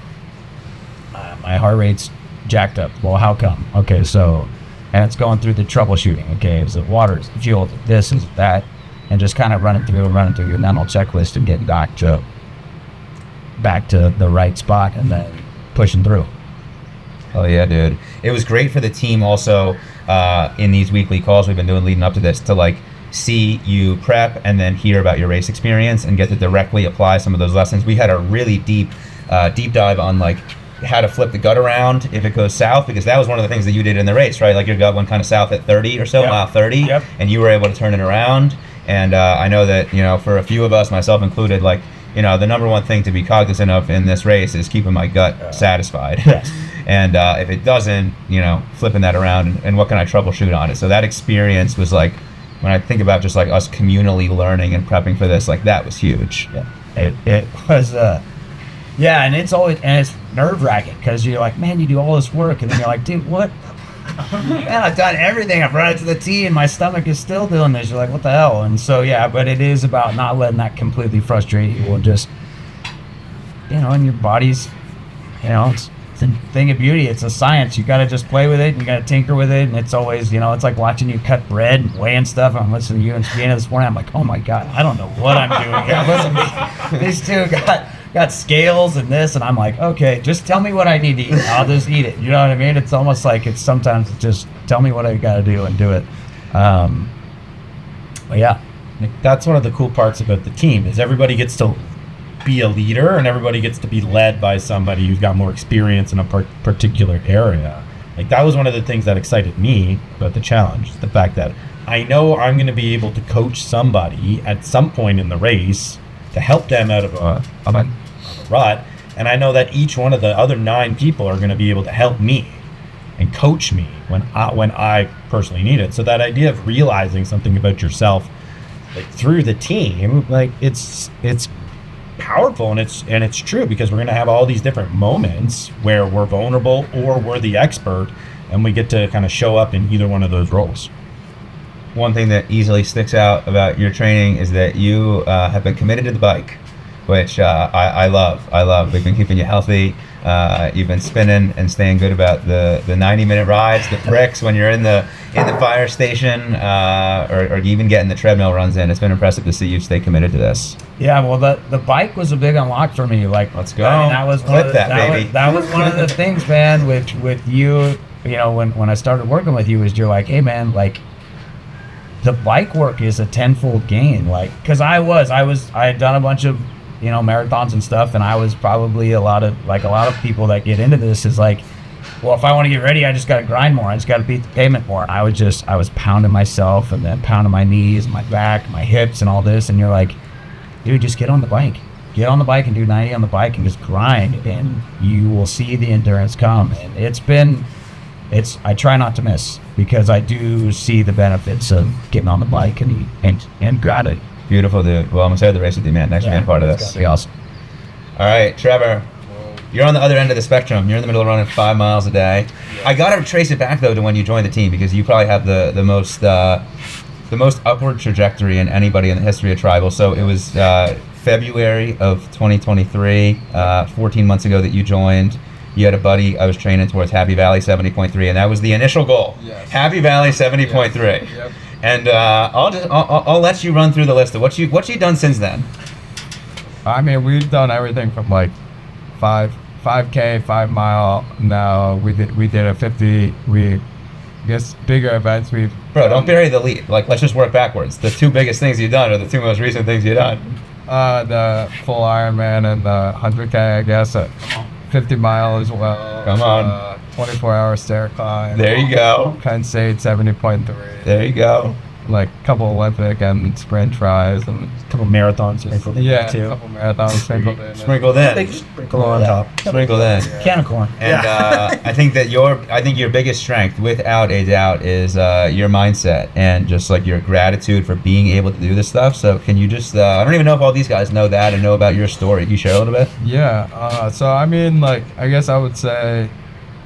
my heart rate's jacked up. Well, how come? Okay, so, and it's going through the troubleshooting. Okay, is it water? Is it fuel? Is it this? Is it that? And just kind of running through your mental checklist and getting back to the right spot and then pushing through. Oh yeah, dude. It was great for the team also in these weekly calls we've been doing leading up to this to like see you prep and then hear about your race experience and get to directly apply some of those lessons. We had a really deep dive on like how to flip the gut around if it goes south, because that was one of the things that you did in the race, right? Like your gut went kind of south at 30 or so, Yep. mile 30, Yep. and you were able to turn it around. And I know that, you know, for a few of us, myself included, like, you know, the number one thing to be cognizant of in this race is keeping my gut satisfied. Yes. And if it doesn't, you know, flipping that around and what can I troubleshoot on it? So that experience was like, when I think about just like us communally learning and prepping for this, like that was huge. Yeah. It was, yeah, and it's always, and it's nerve wracking because you're like, man, you do all this work, and then you're like, dude, what? Man, I've done everything. I've run it to the T, and my stomach is still doing this. You're like, what the hell? And so, yeah, but it is about not letting that completely frustrate you, and just, you know, and your body's, you know, it's a thing of beauty. It's a science. You got to just play with it, and you got to tinker with it, and it's always, you know, it's like watching you cut bread and weighing stuff. I'm listening to you and Sabina this morning. I'm like, oh my God, I don't know what I'm doing here. Listen, these two got scales and this, and I'm like, okay, just tell me what I need to eat. I'll just eat it. You know what I mean? It's almost like it's sometimes just tell me what I got to do and do it. But yeah, That's one of the cool parts about the team is everybody gets to be a leader and everybody gets to be led by somebody who's got more experience in a particular area. Like that was one of the things that excited me about the challenge, the fact that I know I'm going to be able to coach somebody at some point in the race to help them out of a rut, and I know that each one of the other 9 people are going to be able to help me and coach me when I personally need it. So that idea of realizing something about yourself like through the team, like it's powerful and it's true, because we're going to have all these different moments where we're vulnerable or we're the expert, and we get to kind of show up in either one of those roles. One thing that easily sticks out about your training is that you have been committed to the bike, which I love. We've been keeping you healthy. You've been spinning and staying good about the 90-minute rides, the bricks when you're in the fire station, or even getting the treadmill runs in. It's been impressive to see you stay committed to this. yeah. Well, the bike was a big unlock for me. Like, Let's go. I mean, that was Clip that, baby. that was one of the things, man. With you, you know, when I started working with you, is you're like, hey, man, like. The bike work is a tenfold gain, like, because I had done a bunch of, you know, marathons and stuff, and I was probably a lot of people that get into this is like, well, if I want to get ready, I just got to grind more. I just got to beat the pavement more. I was pounding myself and then pounding my knees, my back, my hips, and all this, and you're like, dude, just get on the bike. Get on the bike and do 90 on the bike and just grind, and you will see the endurance come. And I try not to miss, because I do see the benefits of getting on the bike and grinding. Beautiful, dude. Well, I'm excited to race with you, man. Thanks for being part of this. That'd be awesome. All right, Trevor, you're on the other end of the spectrum. You're in the middle of running 5 miles a day. I gotta trace it back though to when you joined the team, because you probably have the most upward trajectory in anybody in the history of Tribal. So it was February of 2023, 14 months ago that you joined. You had a buddy I was training towards Happy Valley 70.3, and that was the initial goal. Yes. Happy Valley 70.3. Yep. And I'll let you run through the list of what you done since then. I mean, we've done everything from like 5K, 5 mile. Now we did a 50. I guess bigger events. Bro, don't bury the lead. Like, let's just work backwards. The 2 biggest things you've done are the 2 most recent things you've done. The full Ironman and the 100K, I guess. 50 mile as well. Come on. 24-hour stair climb. There you go. Penn State 70.3. There you go. Like a couple Olympic and sprint tries and A couple marathons sprinkled in yeah, too. a couple marathons sprinkled in. Sprinkled in. Sprinkle on top. Sprinkled in. Can of corn. And I think that your biggest strength, without a doubt, is your mindset and just like your gratitude for being able to do this stuff. So can you just I don't even know if all these guys know that and know about your story. Can you share a little bit? Yeah. So I mean, like, I guess I would say,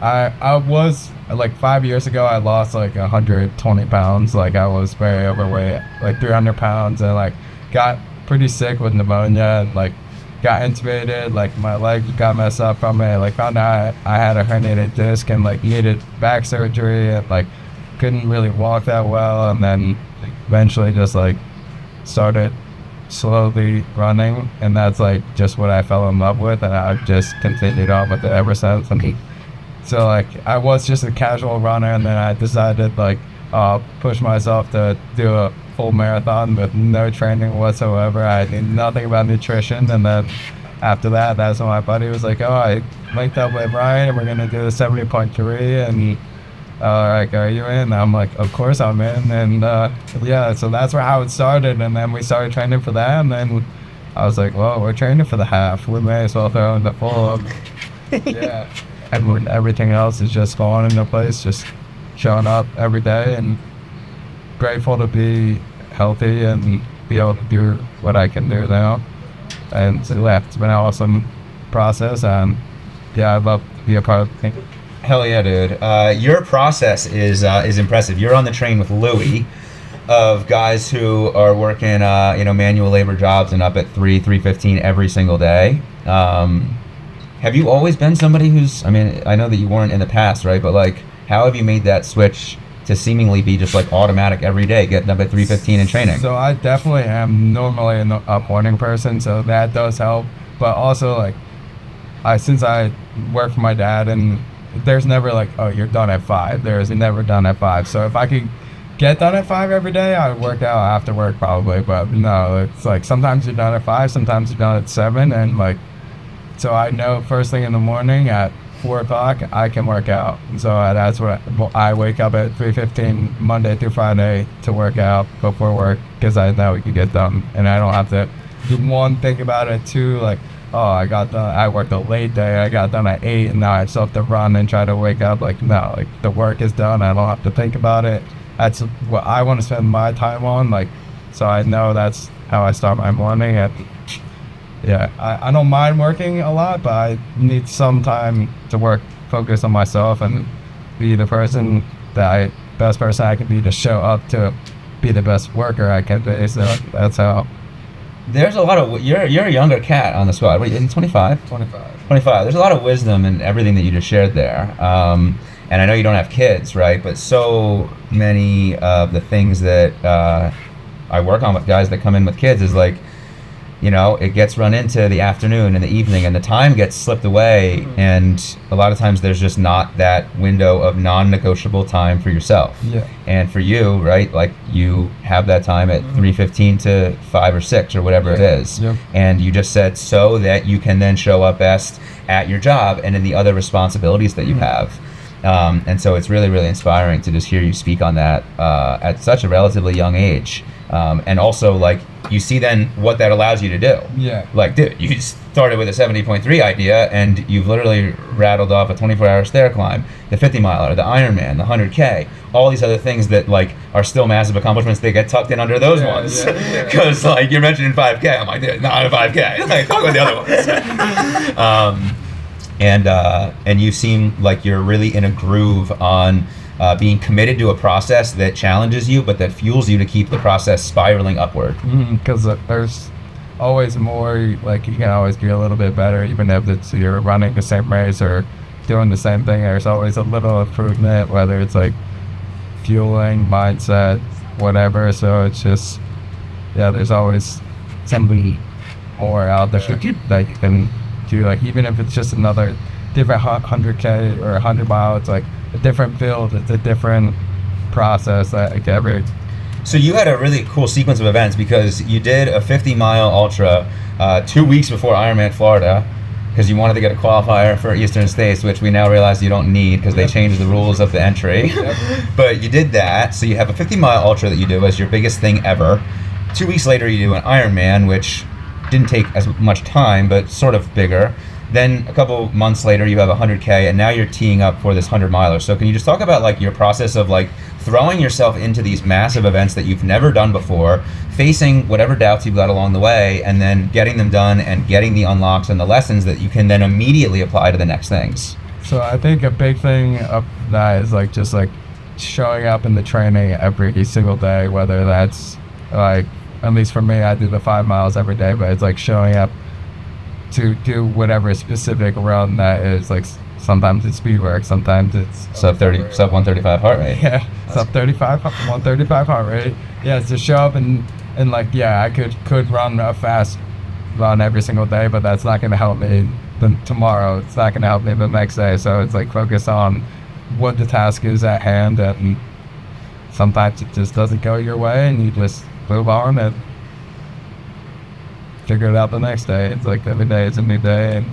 I was like 5 years ago. I lost like 120 pounds. Like I was very overweight, like 300 pounds, and like got pretty sick with pneumonia and like got intubated. Like my leg got messed up from it. Like found out I had a herniated disc and like needed back surgery and like couldn't really walk that well. And then eventually just like started slowly running, and that's like just what I fell in love with, and I've just continued on with it ever since. And so like I was just a casual runner, and then I decided like push myself to do a full marathon with no training whatsoever. I knew nothing about nutrition, and then after that, that's when my buddy was like, oh, I linked up with Ryan and we're gonna do the 70.3, and like, are you in? I'm like, of course I'm in. And yeah, so that's how it started, and then we started training for that, and then I was like, well, we're training for the half, we may as well throw in the full. Yeah, and everything else is just falling into place, just showing up every day, and grateful to be healthy and be able to do what I can do now. And so yeah, it's been an awesome process, and yeah, I'd love to be a part of the thing. Hell yeah, dude. Your process is impressive. You're on the train with Louie, of guys who are working, manual labor jobs and up at 3:15 every single day. Have you always been somebody who's, I mean, I know that you weren't in the past, right? But like, how have you made that switch to seemingly be just like automatic every day, getting up at 3:15 and training? So I definitely am normally a morning person, so that does help. But also like, since I work for my dad, and there's never like, oh, you're done at 5. There's never done at 5. So if I could get done at 5 every day, I would work out after work probably. But no, it's like sometimes you're done at 5, sometimes you're done at 7, and like, so I know first thing in the morning at 4 o'clock I can work out. So that's what I wake up at 3:15 Monday through Friday to work out before work, because I know we can get done, and I don't have to do one, think about it, two, like, oh, I worked a late day, I got done at 8, and now I still have to run and try to wake up. Like, no, like the work is done, I don't have to think about it. That's what I want to spend my time on, like, so I know that's how I start my morning. And yeah, I don't mind working a lot, but I need some time to focus on myself and be the best person I can be, to show up to be the best worker I can be. So that's how. There's a lot of, you're a younger cat on the squad. What, in 25? 25. There's a lot of wisdom in everything that you just shared there. And I know you don't have kids, right? But so many of the things that I work on with guys that come in with kids is like, it gets run into the afternoon and the evening, and the time gets slipped away, and a lot of times there's just not that window of non-negotiable time for yourself. Yeah. And for you, right, like you have that time at 3:15 to 5 or 6 or whatever it is. Yep. And you just said so that you can then show up best at your job and in the other responsibilities that you have. And so it's really, really inspiring to just hear you speak on that at such a relatively young age. And also, like, you see then what that allows you to do. Yeah. Like, dude, you started with a 70.3 idea, and you've literally rattled off a 24-hour stair climb, the 50 miler, the Ironman, the 100K, all these other things that like are still massive accomplishments. They get tucked in under those ones. Because like you're mentioning 5K, I'm like, dude, not a 5K. Like, talk about the other ones. And you seem like you're really in a groove on being committed to a process that challenges you, but that fuels you to keep the process spiraling upward. Because there's always more, like you can always be a little bit better, even if you're running the same race or doing the same thing. There's always a little improvement, whether it's like fueling, mindset, whatever. So it's just, yeah, there's always something more out there that you can do. Like even if it's just another different 100K or 100 mile, it's like a different build, it's a different process. Like every. So you had a really cool sequence of events, because you did a 50-mile ultra 2 weeks before Ironman Florida, because you wanted to get a qualifier for Eastern States, which we now realize you don't need because they changed the rules of the entry. But you did that, so you have a 50-mile ultra that you do as your biggest thing ever. 2 weeks later, you do an Ironman, which didn't take as much time, but sort of bigger. Then a couple months later, you have a 100K, and now you're teeing up for this 100-miler. So can you just talk about like your process of like throwing yourself into these massive events that you've never done before, facing whatever doubts you've got along the way, and then getting them done and getting the unlocks and the lessons that you can then immediately apply to the next things? So I think a big thing of that is like just like showing up in the training every single day, whether that's like at least for me, I do the 5 miles every day, but it's like showing up to do whatever specific run that is. Like sometimes it's speed work, sometimes it's Sub 135 heart rate. yeah, sub 135 heart rate. Yeah, to show up and like, yeah, I could run a fast run every single day, but that's not going to help me tomorrow. It's not going to help me the next day. So it's like focus on what the task is at hand, and sometimes it just doesn't go your way, and you just move on and figure it out the next day. It's like every day is a new day,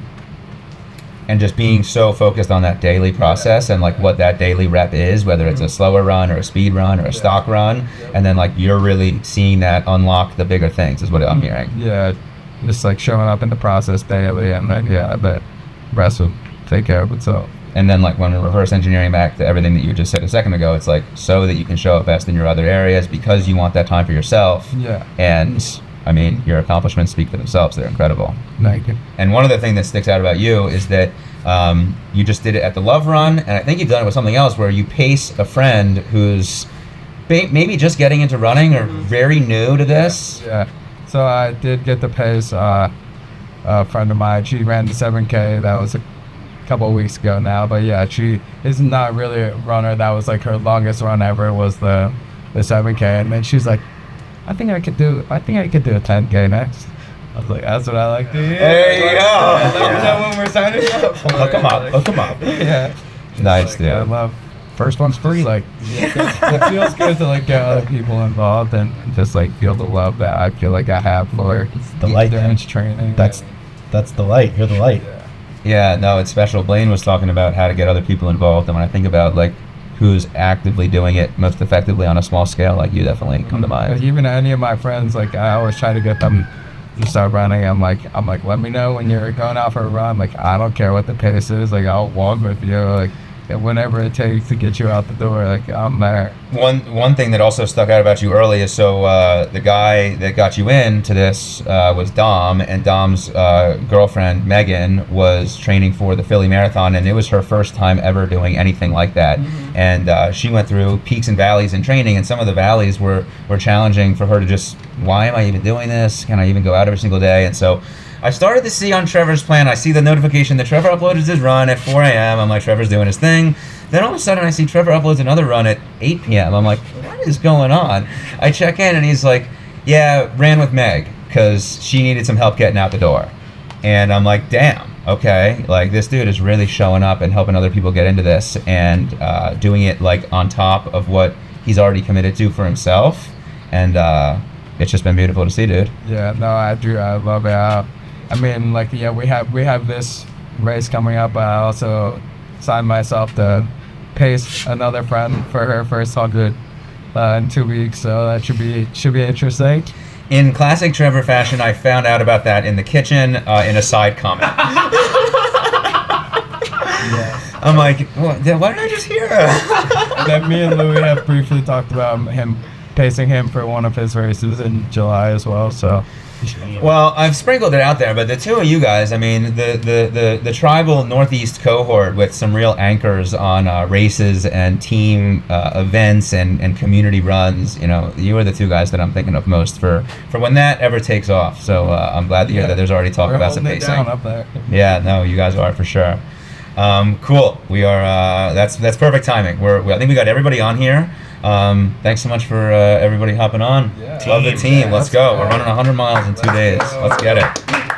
And just being so focused on that daily process and like what that daily rep is, whether it's a slower run or a speed run or a stock run, and then like you're really seeing that unlock the bigger things is what I'm hearing. yeah, just like showing up in the process daily, and then the rest will take care of itself. And then like when we're reverse engineering back to everything that you just said a second ago, it's like so that you can show up best in your other areas because you want that time for yourself. Yeah. And I mean, your accomplishments speak for themselves. They're incredible. Thank you. And one other thing that sticks out about you is that you just did it at the Love Run, and I think you've done it with something else where you pace a friend who's maybe just getting into running or very new to this. Yeah. So I did get the pace. A friend of mine, she ran the 7K. That was a couple of weeks ago now. But yeah, she is not really a runner. That was like her longest run ever was the 7K. And then she's like, I think I could do a 10K next. I was like, that's what I like to hear. There you go. Let me know when we're signing up. Hook 'em up. Hook 'em up. Yeah. Nice, dude. I love first one's free. Like it feels good to like get other people involved and just like feel the love that I feel like I have for the light, man. endurance training. That's the light. You're the light. Yeah, no, it's special. Blaine was talking about how to get other people involved, and when I think about like who's actively doing it most effectively on a small scale, like you definitely come to Like, mind. even any of my friends, like I always try to get them to start running. I'm like, let me know when you're going out for a run. Like I don't care what the pace is. Like I'll walk with you. Like whenever it takes to get you out the door. Like I'm there. One thing that also stuck out about you early is the guy that got you into this was Dom, and Dom's girlfriend Megan was training for the Philly Marathon, and it was her first time ever doing anything like that. And she went through peaks and valleys in training, and some of the valleys were challenging for her to just, why am I even doing this? Can I even go out every single day? And so I started to see on Trevor's plan, I see the notification that Trevor uploaded his run at 4 a.m. I'm like, Trevor's doing his thing. Then all of a sudden I see Trevor uploads another run at 8 p.m. I'm like, what is going on? I check in and he's like, yeah, ran with Meg because she needed some help getting out the door. And I'm like, damn, okay. Like this dude is really showing up and helping other people get into this and doing it like on top of what he's already committed to for himself. And it's just been beautiful to see, dude. Yeah, no, I do. I love it. I mean, like, yeah, we have this race coming up, but I also signed myself to pace another friend for her first 100 in 2 weeks, so that should be interesting. In classic Trevor fashion, I found out about that in the kitchen in a side comment. I'm like, why did I just hear her? And then me and Louis have briefly talked about pacing him for one of his races in July as well, so. Well, I've sprinkled it out there, but the two of you guys, I mean, the tribal Northeast cohort with some real anchors on races and team events and community runs, you know, you are the two guys that I'm thinking of most for when that ever takes off. So I'm glad to hear that there's already talk about some We're holding it pacing. down up there. Yeah, no, you guys are for sure. Cool. We are. That's perfect timing. I think we got everybody on here. Thanks so much for everybody hopping on. Love the team. Let's go. We're running 100 miles in 2 days. Let's get it.